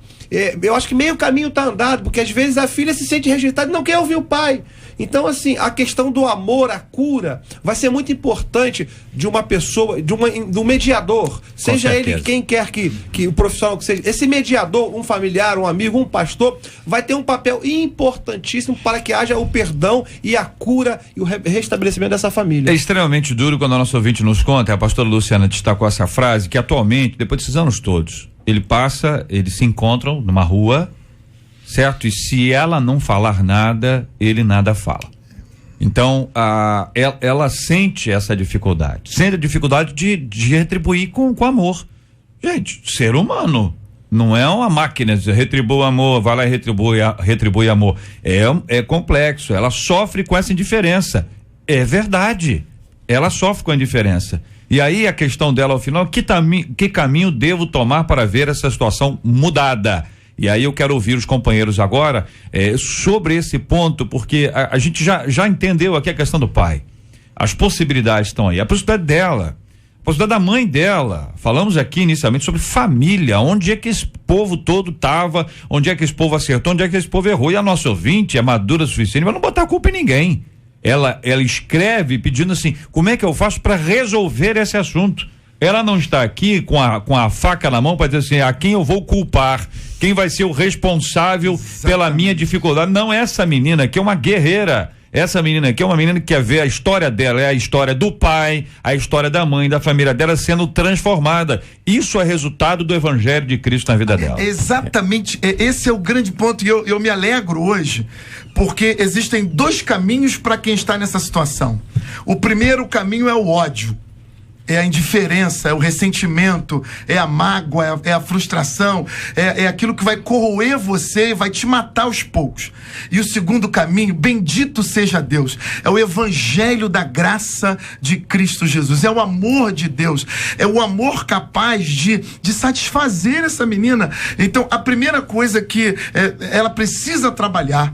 eu acho que meio caminho está andado, porque às vezes a filha se sente rejeitada e não quer ouvir o pai. Então, assim, a questão do amor, a cura, vai ser muito importante de uma pessoa, do mediador, seja ele quem quer que o profissional que seja. Esse mediador, um familiar, um amigo, um pastor, vai ter um papel importantíssimo para que haja o perdão e a cura e o restabelecimento dessa família. É extremamente duro quando a nossa ouvinte nos conta, a pastora Luciana destacou essa frase, que atualmente, depois desses anos todos, eles se encontram numa rua, certo? E se ela não falar nada, ele nada fala. Então, ela sente essa dificuldade. Sente a dificuldade de retribuir com amor. Gente, ser humano não é uma máquina, retribui amor, vai lá e retribui amor. É complexo, ela sofre com essa indiferença. É verdade, ela sofre com a indiferença. E aí a questão dela ao final, que caminho devo tomar para ver essa situação mudada? E aí eu quero ouvir os companheiros agora sobre esse ponto, porque a gente já entendeu aqui a questão do pai. As possibilidades estão aí. A possibilidade dela, a possibilidade da mãe dela. Falamos aqui inicialmente sobre família, onde é que esse povo todo estava, onde é que esse povo acertou, onde é que esse povo errou. E a nossa ouvinte é madura o suficiente para não botar a culpa em ninguém. Ela escreve pedindo assim, como é que eu faço para resolver esse assunto? Ela não está aqui com a faca na mão para dizer assim, a quem eu vou culpar, quem vai ser o responsável pela minha dificuldade. Não, essa menina que é uma guerreira, essa menina aqui é uma menina que quer ver a história dela, é a história do pai, a história da mãe, da família dela sendo transformada. Isso é resultado do evangelho de Cristo na vida dela. Exatamente, esse é o grande ponto, e eu me alegro hoje, porque existem dois caminhos para quem está nessa situação. O primeiro caminho é o ódio. É a indiferença, é o ressentimento, é a mágoa, é a frustração, é aquilo que vai corroer você e vai te matar aos poucos. E o segundo caminho, bendito seja Deus, é o evangelho da graça de Cristo Jesus, é o amor de Deus, é o amor capaz de satisfazer essa menina. Então, a primeira coisa que ela precisa trabalhar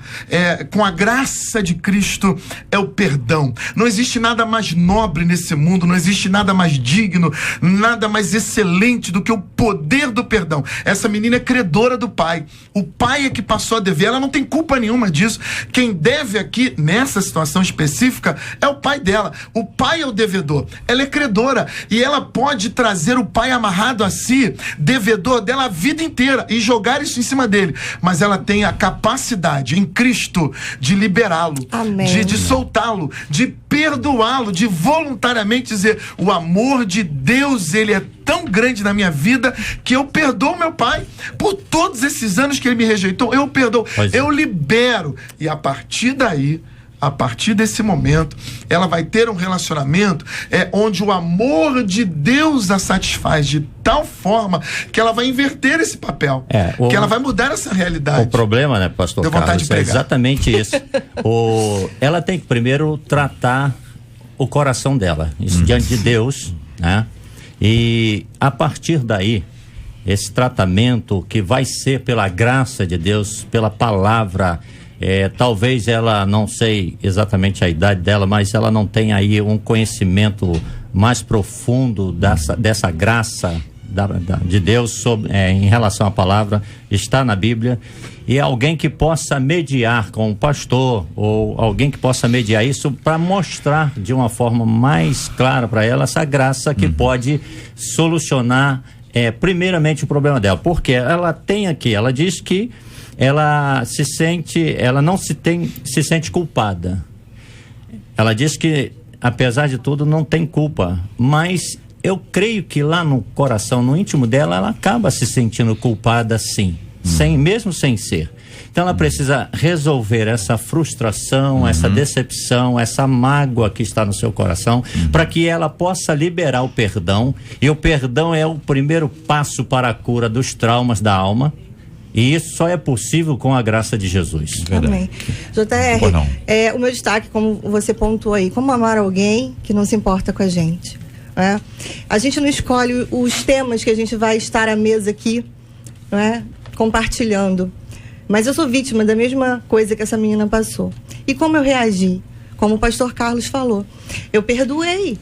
com a graça de Cristo é o perdão. Não existe nada mais nobre nesse mundo, não existe nada mais digno, nada mais excelente do que o poder do perdão. Essa menina é credora do pai. O pai é que passou a dever, ela não tem culpa nenhuma disso. Quem deve aqui, nessa situação específica, é o pai dela. O pai é o devedor. Ela é credora e ela pode trazer o pai amarrado a si, devedor dela a vida inteira, e jogar isso em cima dele. Mas ela tem a capacidade em Cristo de liberá-lo, de soltá-lo, de perdoá-lo, de voluntariamente dizer, o amor de Deus, ele é tão grande na minha vida que eu perdoo meu pai por todos esses anos que ele me rejeitou. Eu perdoo, eu libero. E a partir daí, a partir desse momento, ela vai ter um relacionamento onde o amor de Deus a satisfaz de tal forma que ela vai inverter esse papel, que ela vai mudar essa realidade. O problema, né, pastor Carlos, é exatamente isso. Ela tem que primeiro tratar o coração dela, isso diante de Deus, né? E a partir daí, esse tratamento que vai ser pela graça de Deus, pela palavra, talvez ela, não sei exatamente a idade dela, mas ela não tem aí um conhecimento mais profundo dessa graça de Deus em relação à palavra, está na Bíblia, e alguém que possa mediar com o pastor, ou alguém que possa mediar isso para mostrar de uma forma mais clara para ela essa graça que pode solucionar primeiramente o problema dela, porque ela tem aqui, ela diz que ela não se sente culpada. Ela diz que, apesar de tudo, não tem culpa, mas eu creio que lá no coração, no íntimo dela, ela acaba se sentindo culpada, sim, mesmo sem ser. Então ela precisa resolver essa frustração, essa decepção, essa mágoa que está no seu coração, para que ela possa liberar o perdão. E o perdão é o primeiro passo para a cura dos traumas da alma. E isso só é possível com a graça de Jesus. Amém. JR, o meu destaque, como você pontuou aí, como amar alguém que não se importa com a gente. né? A gente não escolhe os temas que a gente vai estar à mesa aqui, né, compartilhando. Mas eu sou vítima da mesma coisa que essa menina passou. E como eu reagi? Como o pastor Carlos falou, eu perdoei.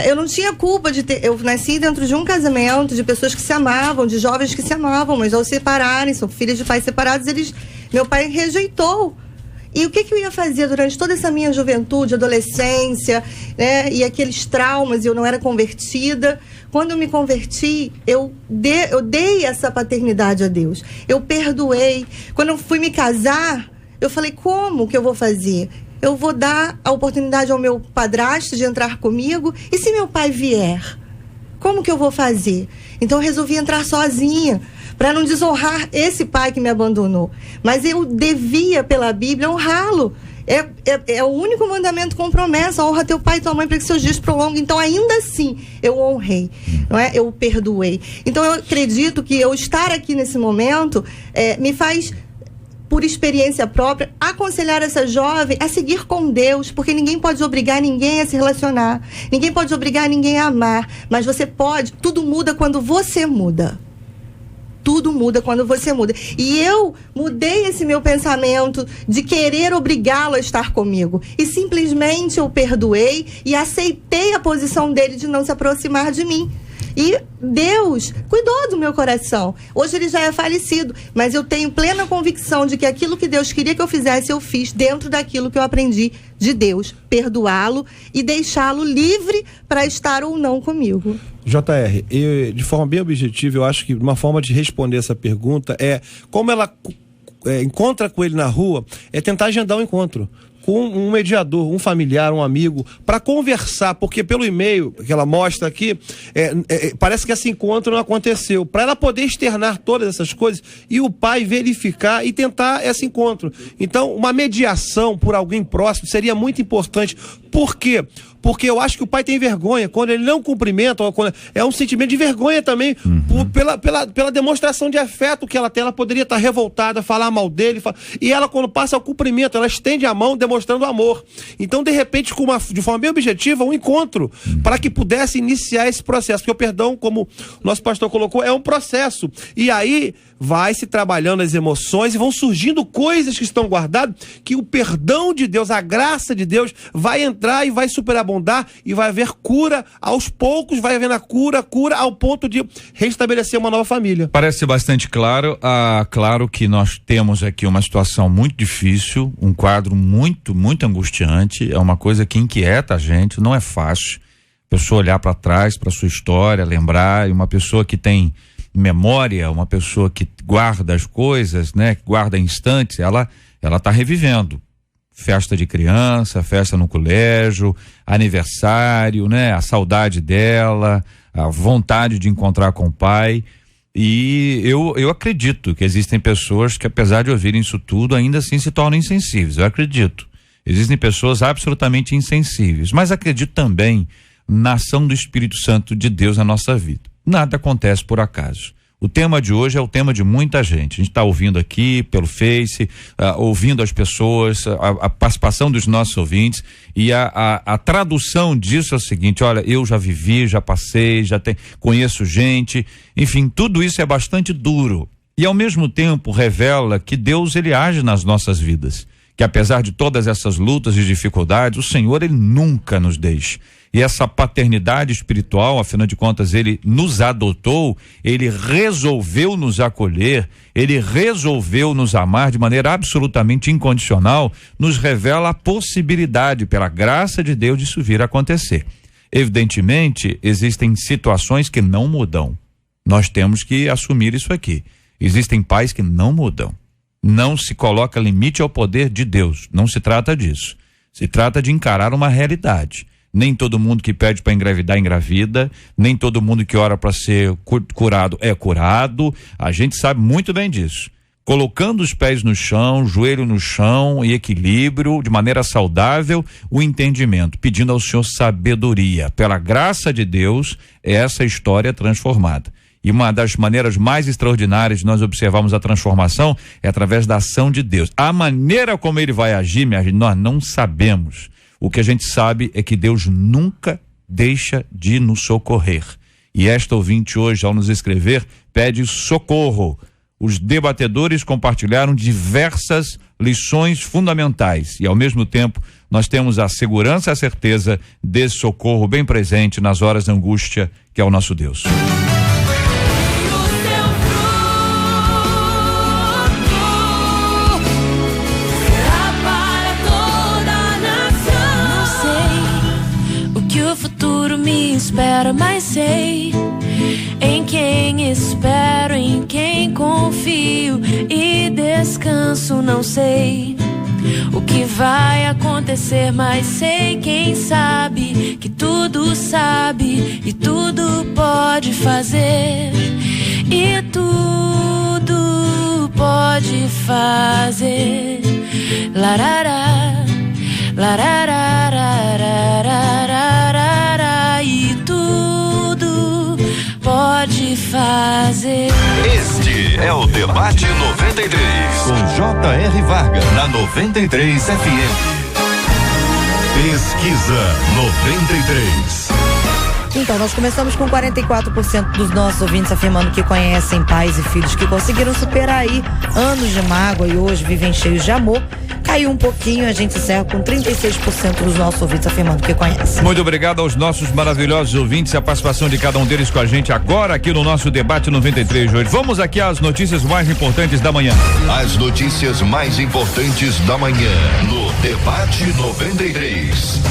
Eu não tinha culpa de ter... Eu nasci dentro de um casamento de pessoas que se amavam, de jovens que se amavam, mas ao separarem, são filhos de pais separados, meu pai rejeitou. E o que eu ia fazer durante toda essa minha juventude, adolescência, né, e aqueles traumas, e eu não era convertida. Quando eu me converti, eu dei essa paternidade a Deus. Eu perdoei. Quando eu fui me casar, eu falei, como que eu vou fazer? Eu vou dar a oportunidade ao meu padrasto de entrar comigo? E se meu pai vier? Como que eu vou fazer? Então eu resolvi entrar sozinha, para não desonrar esse pai que me abandonou. Mas eu devia, pela Bíblia, honrá-lo. É o único mandamento com promessa: honra teu pai e tua mãe para que seus dias prolonguem. Então, ainda assim, eu honrei, não é? Eu perdoei. Então, eu acredito que eu estar aqui nesse momento me faz, por experiência própria, aconselhar essa jovem a seguir com Deus, porque ninguém pode obrigar ninguém a se relacionar, ninguém pode obrigar ninguém a amar, mas você pode. Tudo muda quando você muda. Tudo muda quando você muda. E eu mudei esse meu pensamento de querer obrigá-lo a estar comigo. E simplesmente eu perdoei e aceitei a posição dele de não se aproximar de mim. E Deus cuidou do meu coração. Hoje ele já é falecido, mas eu tenho plena convicção de que aquilo que Deus queria que eu fizesse, eu fiz dentro daquilo que eu aprendi de Deus. Perdoá-lo e deixá-lo livre para estar ou não comigo. JR, de forma bem objetiva, eu acho que uma forma de responder essa pergunta é como ela encontra com ele na rua, é tentar agendar um encontro com um mediador, um familiar, um amigo, para conversar, porque pelo e-mail que ela mostra aqui, parece que esse encontro não aconteceu, para ela poder externar todas essas coisas e o pai verificar e tentar esse encontro. Então, uma mediação por alguém próximo seria muito importante. Por quê? Porque eu acho que o pai tem vergonha quando ele não cumprimenta, ou quando é um sentimento de vergonha também, pela demonstração de afeto que ela tem. Ela poderia estar revoltada, falar mal dele, e ela, quando passa ao cumprimento, ela estende a mão demonstrando amor. Então, de repente, de forma bem objetiva, um encontro para que pudesse iniciar esse processo, porque o perdão, como o nosso pastor colocou, é um processo, e aí vai se trabalhando as emoções e vão surgindo coisas que estão guardadas, que o perdão de Deus, a graça de Deus vai entrar e vai superabundar e vai haver cura aos poucos, vai havendo a cura ao ponto de restabelecer uma nova família. Parece bastante claro. Claro que nós temos aqui uma situação muito difícil, um quadro muito, muito angustiante, é uma coisa que inquieta a gente, não é fácil. A pessoa olhar para trás, para sua história, lembrar, e uma pessoa que tem memória, uma pessoa que guarda as coisas, né, que guarda instantes, ela tá revivendo festa de criança, festa no colégio, aniversário, né, a saudade dela, a vontade de encontrar com o pai. E eu acredito que existem pessoas que, apesar de ouvirem isso tudo, ainda assim se tornam insensíveis. Eu acredito. Existem pessoas absolutamente insensíveis, mas acredito também na ação do Espírito Santo de Deus na nossa vida. Nada acontece por acaso. O tema de hoje é o tema de muita gente. A gente está ouvindo aqui pelo Face, ouvindo as pessoas, a participação dos nossos ouvintes, e a tradução disso é o seguinte: olha, eu já vivi, já passei, conheço gente, enfim, tudo isso é bastante duro. E ao mesmo tempo revela que Deus, ele age nas nossas vidas, que apesar de todas essas lutas e dificuldades, o Senhor, ele nunca nos deixa. E essa paternidade espiritual, afinal de contas, ele nos adotou, ele resolveu nos acolher, ele resolveu nos amar de maneira absolutamente incondicional, nos revela a possibilidade, pela graça de Deus, disso vir a acontecer. Evidentemente, existem situações que não mudam. Nós temos que assumir isso aqui. Existem pais que não mudam. Não se coloca limite ao poder de Deus. Não se trata disso. Se trata de encarar uma realidade. Nem todo mundo que pede para engravidar, engravida. Nem todo mundo que ora para ser curado é curado. A gente sabe muito bem disso. Colocando os pés no chão, joelho no chão e equilíbrio, de maneira saudável, o entendimento, pedindo ao Senhor sabedoria. Pela graça de Deus, essa história é transformada. E uma das maneiras mais extraordinárias de nós observarmos a transformação é através da ação de Deus. A maneira como ele vai agir, minha gente, nós não sabemos. O que a gente sabe é que Deus nunca deixa de nos socorrer. E esta ouvinte hoje, ao nos escrever, pede socorro. Os debatedores compartilharam diversas lições fundamentais e, ao mesmo tempo, nós temos a segurança e a certeza desse socorro bem presente nas horas de angústia, que é o nosso Deus. O futuro me espera, mas sei em quem espero, em quem confio e descanso. Não sei o que vai acontecer, mas sei quem sabe que tudo sabe e tudo pode fazer e tudo pode fazer. Larará, lararararararararara, e tudo pode fazer. Este é o Debate 93, com J.R. Varga, na 93 FM. Pesquisa 93. Então, nós começamos com 44% dos nossos ouvintes afirmando que conhecem pais e filhos que conseguiram superar aí anos de mágoa e hoje vivem cheios de amor. Caiu um pouquinho, a gente encerra com 36% dos nossos ouvintes afirmando que conhecem. Muito obrigado aos nossos maravilhosos ouvintes e a participação de cada um deles com a gente agora aqui no nosso Debate 93 de hoje. Vamos aqui às notícias mais importantes da manhã. As notícias mais importantes da manhã no Debate 93.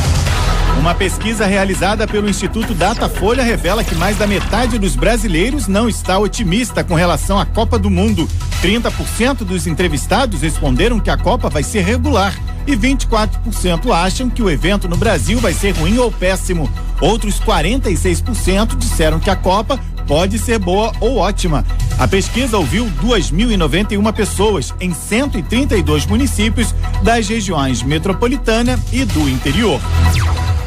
Uma pesquisa realizada pelo Instituto Datafolha revela que mais da metade dos brasileiros não está otimista com relação à Copa do Mundo. 30% dos entrevistados responderam que a Copa vai ser regular e 24% acham que o evento no Brasil vai ser ruim ou péssimo. Outros 46% disseram que a Copa pode ser boa ou ótima. A pesquisa ouviu 2.091 pessoas em 132 municípios das regiões metropolitana e do interior.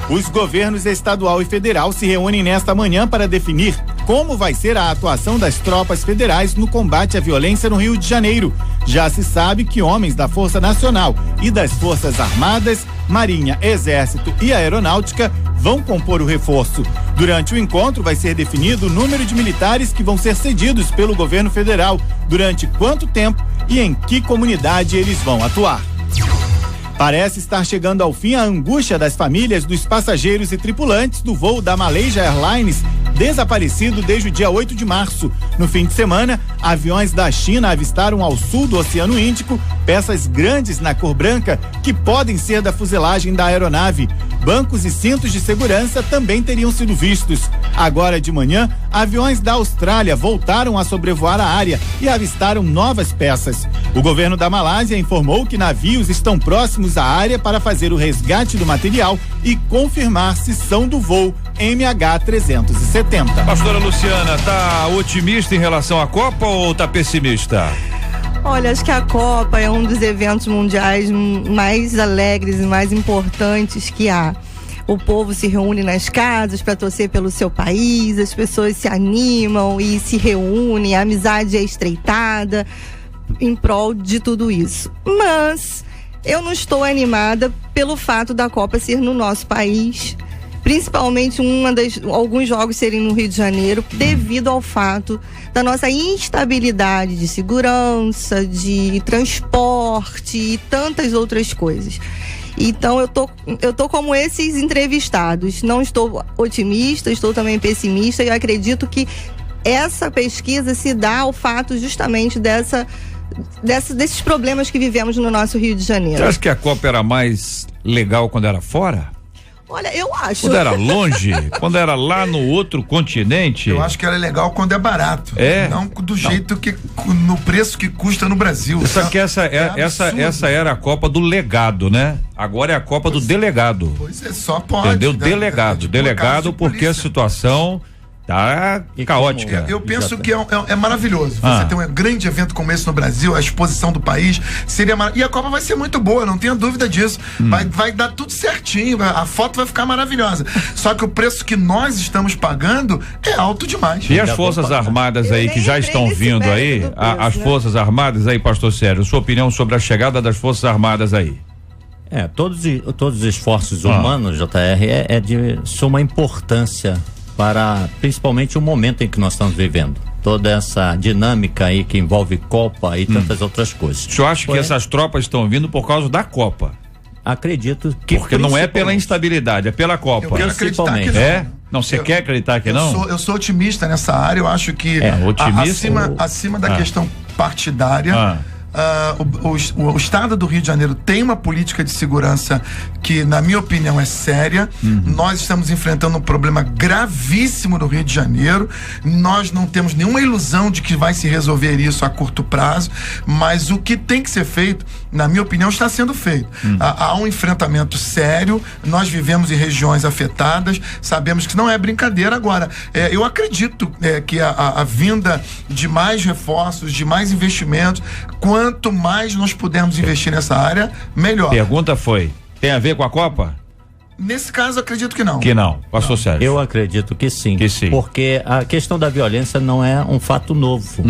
Os governos estadual e federal se reúnem nesta manhã para definir como vai ser a atuação das tropas federais no combate à violência no Rio de Janeiro. Já se sabe que homens da Força Nacional e das Forças Armadas, Marinha, Exército e Aeronáutica vão compor o reforço. Durante o encontro vai ser definido o número de militares que vão ser cedidos pelo governo federal, durante quanto tempo e em que comunidade eles vão atuar. Parece estar chegando ao fim a angústia das famílias dos passageiros e tripulantes do voo da Malaysia Airlines, desaparecido desde o dia 8 de março. No fim de semana, aviões da China avistaram ao sul do Oceano Índico peças grandes na cor branca que podem ser da fuselagem da aeronave. Bancos e cintos de segurança também teriam sido vistos. Agora de manhã, aviões da Austrália voltaram a sobrevoar a área e avistaram novas peças. O governo da Malásia informou que navios estão próximos à área para fazer o resgate do material e confirmar se são do voo MH370. Pastora Luciana, tá otimista em relação à Copa ou tá pessimista? Olha, acho que a Copa é um dos eventos mundiais mais alegres e mais importantes que há. O povo se reúne nas casas para torcer pelo seu país, as pessoas se animam e se reúnem, a amizade é estreitada em prol de tudo isso. Mas eu não estou animada pelo fato da Copa ser no nosso país, principalmente alguns jogos serem no Rio de Janeiro, devido ao fato da nossa instabilidade de segurança, de transporte e tantas outras coisas. Então eu tô como esses entrevistados, não estou otimista, estou também pessimista e acredito que essa pesquisa se dá ao fato justamente desses problemas que vivemos no nosso Rio de Janeiro. Você acha que a Copa era mais legal quando era fora? Olha, eu acho. Quando era longe, quando era lá no outro continente. Eu acho que ela é legal quando é barato. É. Não do jeito que, no preço que custa no Brasil. Só que essa era a Copa do legado, né? Agora é a Copa do delegado. Pois é, só pode. Entendeu? Delegado porque a situação tá caótica. Eu penso que é maravilhoso. Você tem um grande evento como esse no Brasil, a exposição do país seria e a Copa vai ser muito boa, não tenha dúvida disso. Vai dar tudo certinho, a foto vai ficar maravilhosa. Só que o preço que nós estamos pagando é alto demais. E as Forças Armadas aí que já estão vindo aí, as Forças Armadas aí, pastor Sérgio, sua opinião sobre a chegada das Forças Armadas aí? Todos os esforços humanos, JR, é de suma importância para principalmente o momento em que nós estamos vivendo. Toda essa dinâmica aí que envolve Copa e tantas outras coisas. O senhor acha que essas tropas estão vindo por causa da Copa? Acredito que porque não é pela instabilidade, é pela Copa. Eu quero acreditar que não. Não, você quer acreditar que não? Eu sou otimista nessa área, eu acho que acima da questão partidária, o estado do Rio de Janeiro tem uma política de segurança que, na minha opinião, é séria. Nós estamos enfrentando um problema gravíssimo no Rio de Janeiro. Nós não temos nenhuma ilusão de que vai se resolver isso a curto prazo, mas o que tem que ser feito, na minha opinião, está sendo feito. Há um enfrentamento sério, nós vivemos em regiões afetadas, sabemos que não é brincadeira. Agora, eu acredito que a vinda de mais reforços, de mais investimentos, quanto mais nós pudermos investir nessa área, melhor. Pergunta foi, tem a ver com a Copa? Nesse caso, acredito que não. Que não, pastor Sérgio. Eu acredito que sim. Porque a questão da violência não é um fato novo.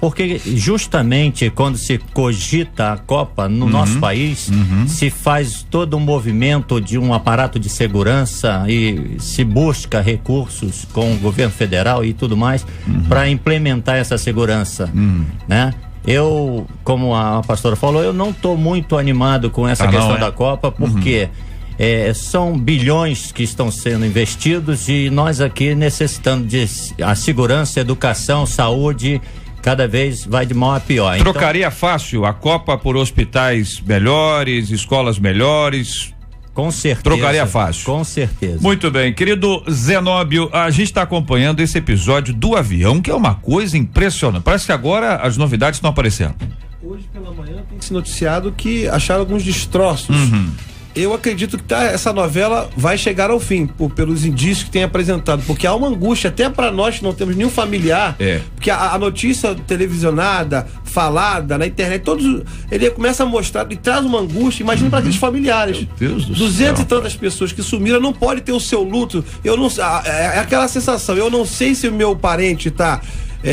Porque justamente quando se cogita a Copa no nosso país, se faz todo um movimento de um aparato de segurança e se busca recursos com o governo federal e tudo mais para implementar essa segurança, né? Eu, como a pastora falou, eu não estou muito animado com essa questão da Copa, porque são bilhões que estão sendo investidos e nós aqui necessitando de a segurança, educação, saúde, cada vez vai de mal a pior. Trocaria fácil a Copa por hospitais melhores, escolas melhores? Com certeza. Trocaria fácil. Com certeza. Muito bem, querido Zenóbio, a gente está acompanhando esse episódio do avião, que é uma coisa impressionante. Parece que agora as novidades estão aparecendo. Hoje pela manhã tem se noticiado que acharam alguns destroços. Eu acredito que essa novela vai chegar ao fim, pelos indícios que tem apresentado, porque há uma angústia, até para nós que não temos nenhum familiar, porque a notícia televisionada, falada, na internet, ele começa a mostrar e traz uma angústia, imagina para aqueles familiares. Meu Deus do 200 céu, e tantas pessoas que sumiram, não pode ter o seu luto, eu não, é aquela sensação, eu não sei se o meu parente está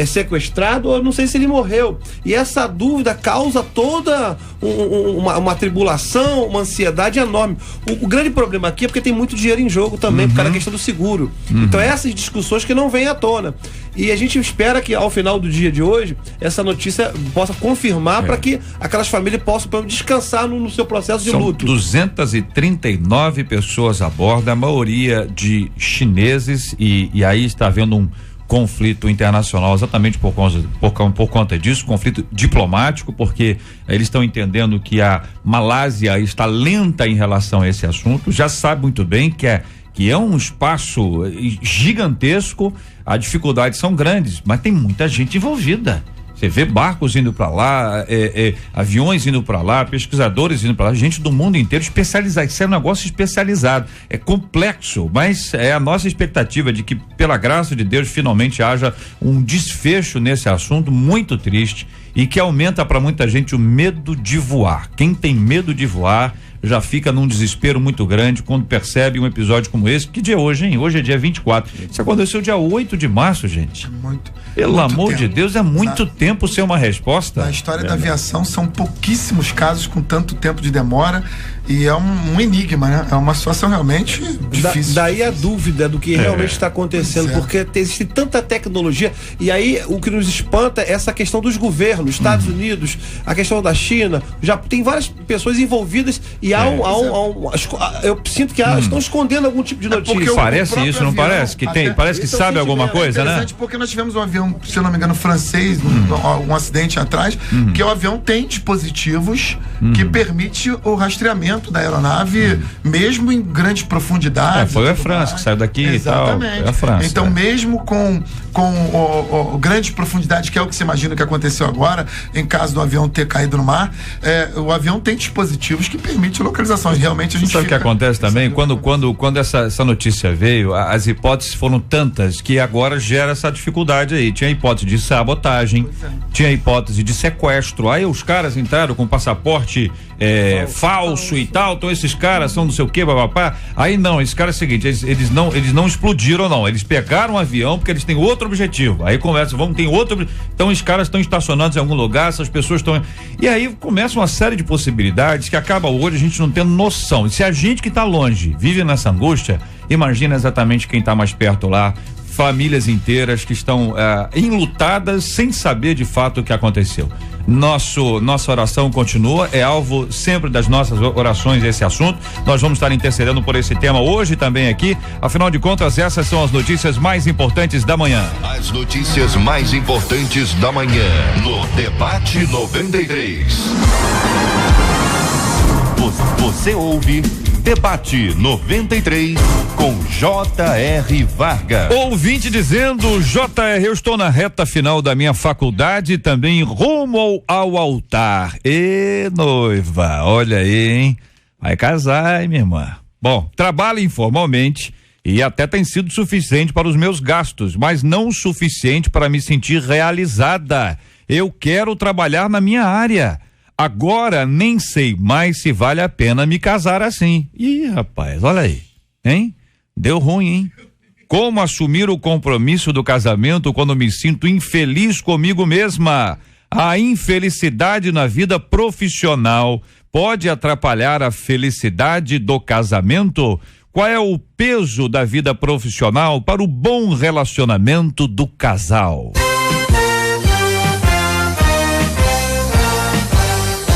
sequestrado, eu não sei se ele morreu. E essa dúvida causa toda uma tribulação, uma ansiedade enorme. O grande problema aqui é porque tem muito dinheiro em jogo também, por causa da questão do seguro. Então essas discussões que não vêm à tona. E a gente espera que ao final do dia de hoje, essa notícia possa confirmar para que aquelas famílias possam descansar no seu processo de luto. 239 pessoas a bordo, a maioria de chineses, e aí está havendo um conflito internacional exatamente por conta disso, conflito diplomático, porque eles estão entendendo que a Malásia está lenta em relação a esse assunto, já sabe muito bem que é um espaço gigantesco, as dificuldades são grandes, mas tem muita gente envolvida. Você vê barcos indo para lá, aviões indo para lá, pesquisadores indo para lá, gente do mundo inteiro especializada. Isso é um negócio especializado, é complexo, mas é a nossa expectativa de que, pela graça de Deus, finalmente haja um desfecho nesse assunto muito triste e que aumenta para muita gente o medo de voar. Quem tem medo de voar já fica num desespero muito grande quando percebe um episódio como esse. Que dia é hoje, hein? Hoje é dia 24. Isso aconteceu dia 8 de março, gente. Pelo amor de Deus, é muito tempo ser uma resposta. Na história da aviação são pouquíssimos casos com tanto tempo de demora e é um enigma, né? É uma situação realmente difícil. Daí a dúvida do que realmente está acontecendo, porque existe tanta tecnologia e aí o que nos espanta é essa questão dos governos, Estados Unidos, a questão da China, já tem várias pessoas envolvidas e eu sinto que estão escondendo algum tipo de notícia. Parece isso, não parece? Que tem, parece que sabe alguma coisa, né? Porque nós tivemos um avião, se eu não me engano, francês, um acidente atrás, que o avião tem dispositivos que permite o rastreamento da aeronave, mesmo em grandes profundidades. Foi a França que saiu daqui. Exatamente. E tal. É a França. Então, mesmo com grandes profundidades, que é o que se imagina que aconteceu agora, em caso do avião ter caído no mar, o avião tem dispositivos que permitem localizações. Realmente a gente sabe o que acontece também? Quando essa notícia veio, as hipóteses foram tantas que agora gera essa dificuldade aí. Tinha hipótese de sabotagem, tinha hipótese de sequestro. Aí os caras entraram com passaporte falso e tal, então esses caras são não sei o que, papapá. Aí não, esse cara é o seguinte, eles não explodiram não, eles pegaram um avião porque eles têm outro objetivo. Aí começa, tem outro, então os caras estão estacionados em algum lugar, essas pessoas estão, e aí começa uma série de possibilidades que acaba hoje a gente não tendo noção. E se a gente que tá longe vive nessa angústia, imagina exatamente quem tá mais perto lá. Famílias inteiras que estão enlutadas sem saber de fato o que aconteceu. Nossa oração continua, é alvo sempre das nossas orações esse assunto. Nós vamos estar intercedendo por esse tema hoje também aqui. Afinal de contas, essas são as notícias mais importantes da manhã. As notícias mais importantes da manhã no Debate 93. Você ouve Debate 93 com J.R. Vargas. Ouvinte dizendo: J.R., eu estou na reta final da minha faculdade, também rumo ao altar. E noiva, olha aí, hein? Vai casar, hein, minha irmã? Bom, trabalho informalmente e até tem sido suficiente para os meus gastos, mas não o suficiente para me sentir realizada. Eu quero trabalhar na minha área. Agora nem sei mais se vale a pena me casar assim. Ih, rapaz, olha aí, hein? Deu ruim, hein? Como assumir o compromisso do casamento quando me sinto infeliz comigo mesma? A infelicidade na vida profissional pode atrapalhar a felicidade do casamento? Qual é o peso da vida profissional para o bom relacionamento do casal?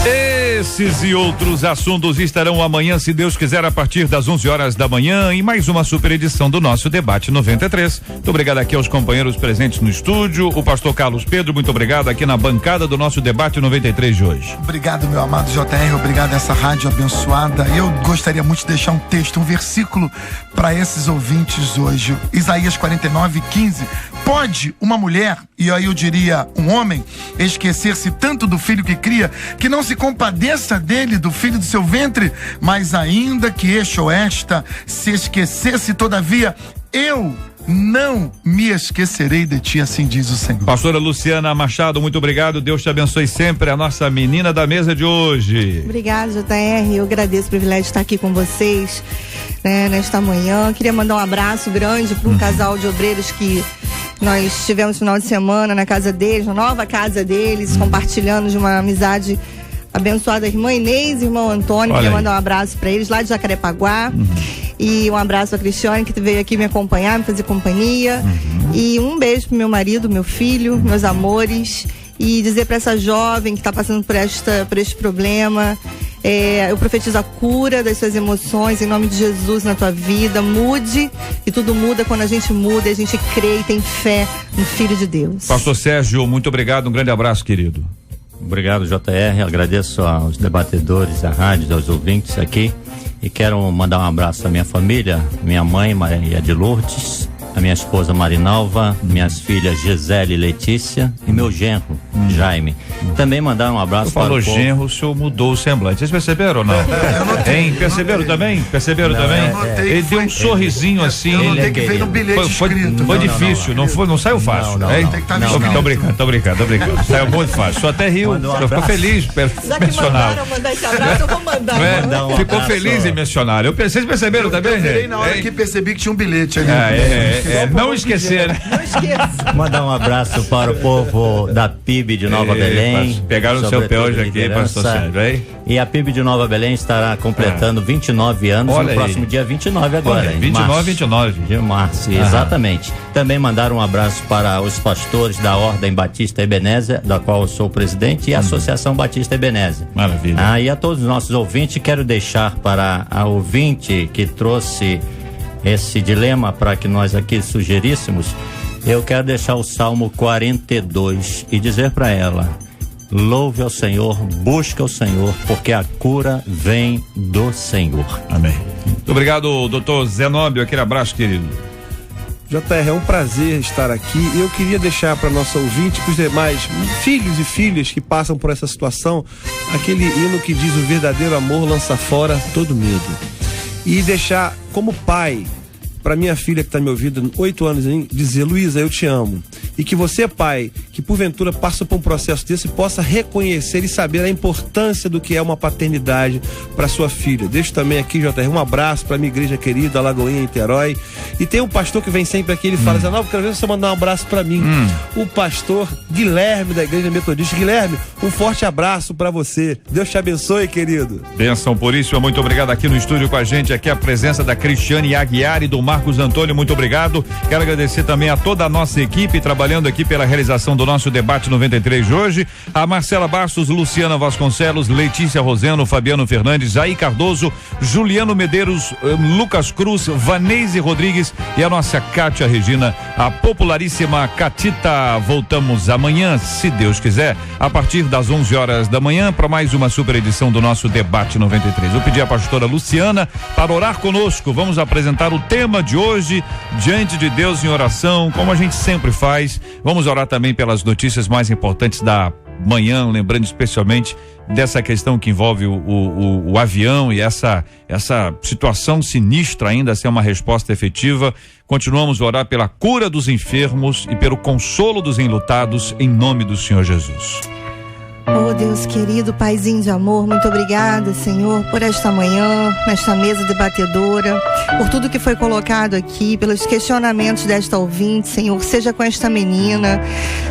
Esses e outros assuntos estarão amanhã, se Deus quiser, a partir das 11 horas da manhã, em mais uma super edição do nosso Debate 93. Muito obrigado aqui aos companheiros presentes no estúdio, o pastor Carlos Pedro, muito obrigado aqui na bancada do nosso Debate 93 de hoje. Obrigado, meu amado JR, obrigado a essa rádio abençoada. Eu gostaria muito de deixar um texto, um versículo para esses ouvintes hoje. Isaías 49:15. Pode uma mulher, e aí eu diria um homem, esquecer-se tanto do filho que cria, que não se compadeça dele, do filho do seu ventre, mas ainda que este ou esta se esquecesse, todavia eu não me esquecerei de ti, assim diz o Senhor. Pastora Luciana Machado, muito obrigado, Deus te abençoe sempre, a nossa menina da mesa de hoje. Obrigada, JR, eu agradeço o privilégio de estar aqui com vocês, né, nesta manhã. Queria mandar um abraço grande para um casal de obreiros que nós tivemos no final de semana na casa deles, na nova casa deles, compartilhando de uma amizade abençoada, irmã Inês e irmão Antônio. Queria mandar um abraço para eles lá de Jacarepaguá. E um abraço a Cristiane, que veio aqui me acompanhar, me fazer companhia. E um beijo pro meu marido, meu filho, meus amores. E dizer para essa jovem que está passando por este problema, eu profetizo a cura das suas emoções em nome de Jesus na tua vida. Mude, e tudo muda quando a gente muda, a gente crê e tem fé no Filho de Deus. Pastor Sérgio, muito obrigado, um grande abraço, querido. Obrigado, JR, agradeço aos debatedores da rádio, aos ouvintes aqui, e quero mandar um abraço à minha família, minha mãe Maria de Lourdes, a minha esposa Marinalva, minhas filhas Gisele e Letícia e meu genro Jaime. Também mandar um abraço para o povo. Falou genro, o senhor mudou o semblante. Vocês perceberam ou não? Hein? Perceberam também? Perceberam também? Ele deu um sorrisinho assim. Eu notei que veio no bilhete escrito. Foi difícil, não saiu fácil. Tô brincando. Saiu muito fácil. Só até riu, ficou feliz Já que mandaram mandar esse abraço, eu vou mandar. Ficou feliz em mencionar. Vocês perceberam também, gente? Eu na hora que percebi que tinha um bilhete ali. Não esquecer, né? Não esqueça. Mandar um abraço para o povo da PIB de Nova Belém. Pegaram o seu pé hoje aqui, pastor Sérgio, hein? E a PIB de Nova Belém estará completando 29 anos no próximo dia 29 agora. 29 de março, exatamente. Também mandar um abraço para os pastores da Ordem Batista Ebenezer, da qual eu sou presidente, e a Associação Batista Ebenezer. Maravilha. E a todos os nossos ouvintes, quero deixar para a ouvinte que trouxe esse dilema para que nós aqui sugeríssemos, eu quero deixar o Salmo 42 e dizer para ela: louve ao Senhor, busca o Senhor, porque a cura vem do Senhor. Amém. Muito obrigado, doutor Zenóbio, aquele abraço, querido. JR, é um prazer estar aqui, e eu queria deixar para nosso ouvinte, para os demais filhos e filhas que passam por essa situação, aquele hino que diz: o verdadeiro amor lança fora todo medo. E deixar como pai para minha filha que está me ouvindo, 8 anos, dizer: Luísa, eu te amo. E que você, pai, que porventura passa por um processo desse possa reconhecer e saber a importância do que é uma paternidade para sua filha. Deixo também aqui, JR, um abraço para minha igreja querida, Alagoinha, Niterói. E tem um pastor que vem sempre aqui, ele fala, Zé Nalva, quero ver você mandar um abraço para mim. O pastor Guilherme da Igreja Metodista. Guilherme, um forte abraço para você. Deus te abençoe, querido. Bênção Puríssima, muito obrigado aqui no estúdio com a gente, aqui a presença da Cristiane Aguiar e do Marcos Antônio, muito obrigado. Quero agradecer também a toda a nossa equipe trabalhando aqui pela realização do nosso debate 93 de hoje, a Marcela Bastos, Luciana Vasconcelos, Letícia Roseno, Fabiano Fernandes, Jair Cardoso, Juliano Medeiros, Lucas Cruz, Vanese Rodrigues e a nossa Kátia Regina, a popularíssima Catita. Voltamos amanhã, se Deus quiser, a partir das 11 horas da manhã para mais uma super edição do nosso debate 93. Vou pedir à pastora Luciana para orar conosco. Vamos apresentar o tema de hoje, diante de Deus em oração, como a gente sempre faz. Vamos orar também pelas notícias mais importantes da manhã, lembrando especialmente dessa questão que envolve o avião e essa situação sinistra ainda sem uma resposta efetiva. Continuamos a orar pela cura dos enfermos e pelo consolo dos enlutados, em nome do Senhor Jesus. Oh Deus querido, Paizinho de amor, muito obrigada, Senhor, por esta manhã, nesta mesa debatedora, por tudo que foi colocado aqui, pelos questionamentos desta ouvinte, Senhor, seja com esta menina,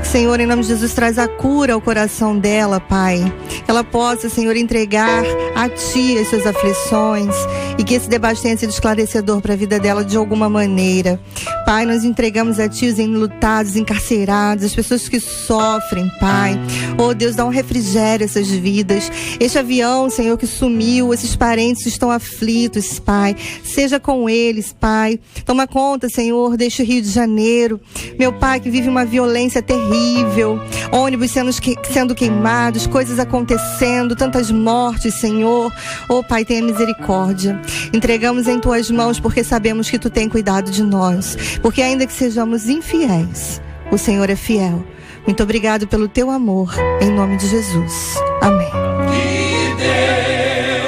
Senhor, em nome de Jesus, traz a cura ao coração dela, Pai, que ela possa, Senhor, entregar a Ti as suas aflições e que esse debate tenha sido esclarecedor para a vida dela de alguma maneira. Pai, nós entregamos a Ti os enlutados, encarcerados, as pessoas que sofrem, Pai. Oh Deus, dá um refrigério a essas vidas. Este avião, Senhor, que sumiu, esses parentes estão aflitos, Pai. Seja com eles, Pai. Toma conta, Senhor, deste Rio de Janeiro. Meu Pai, que vive uma violência terrível. Ônibus sendo queimados, coisas acontecendo, tantas mortes, Senhor. Oh, Pai, tenha misericórdia. Entregamos em Tuas mãos porque sabemos que Tu tem cuidado de nós. Porque ainda que sejamos infiéis, o Senhor é fiel. Muito obrigado pelo Teu amor, em nome de Jesus. Amém. Que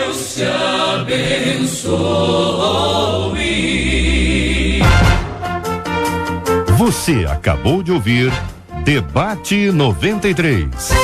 Deus te abençoe. Você acabou de ouvir Debate 93.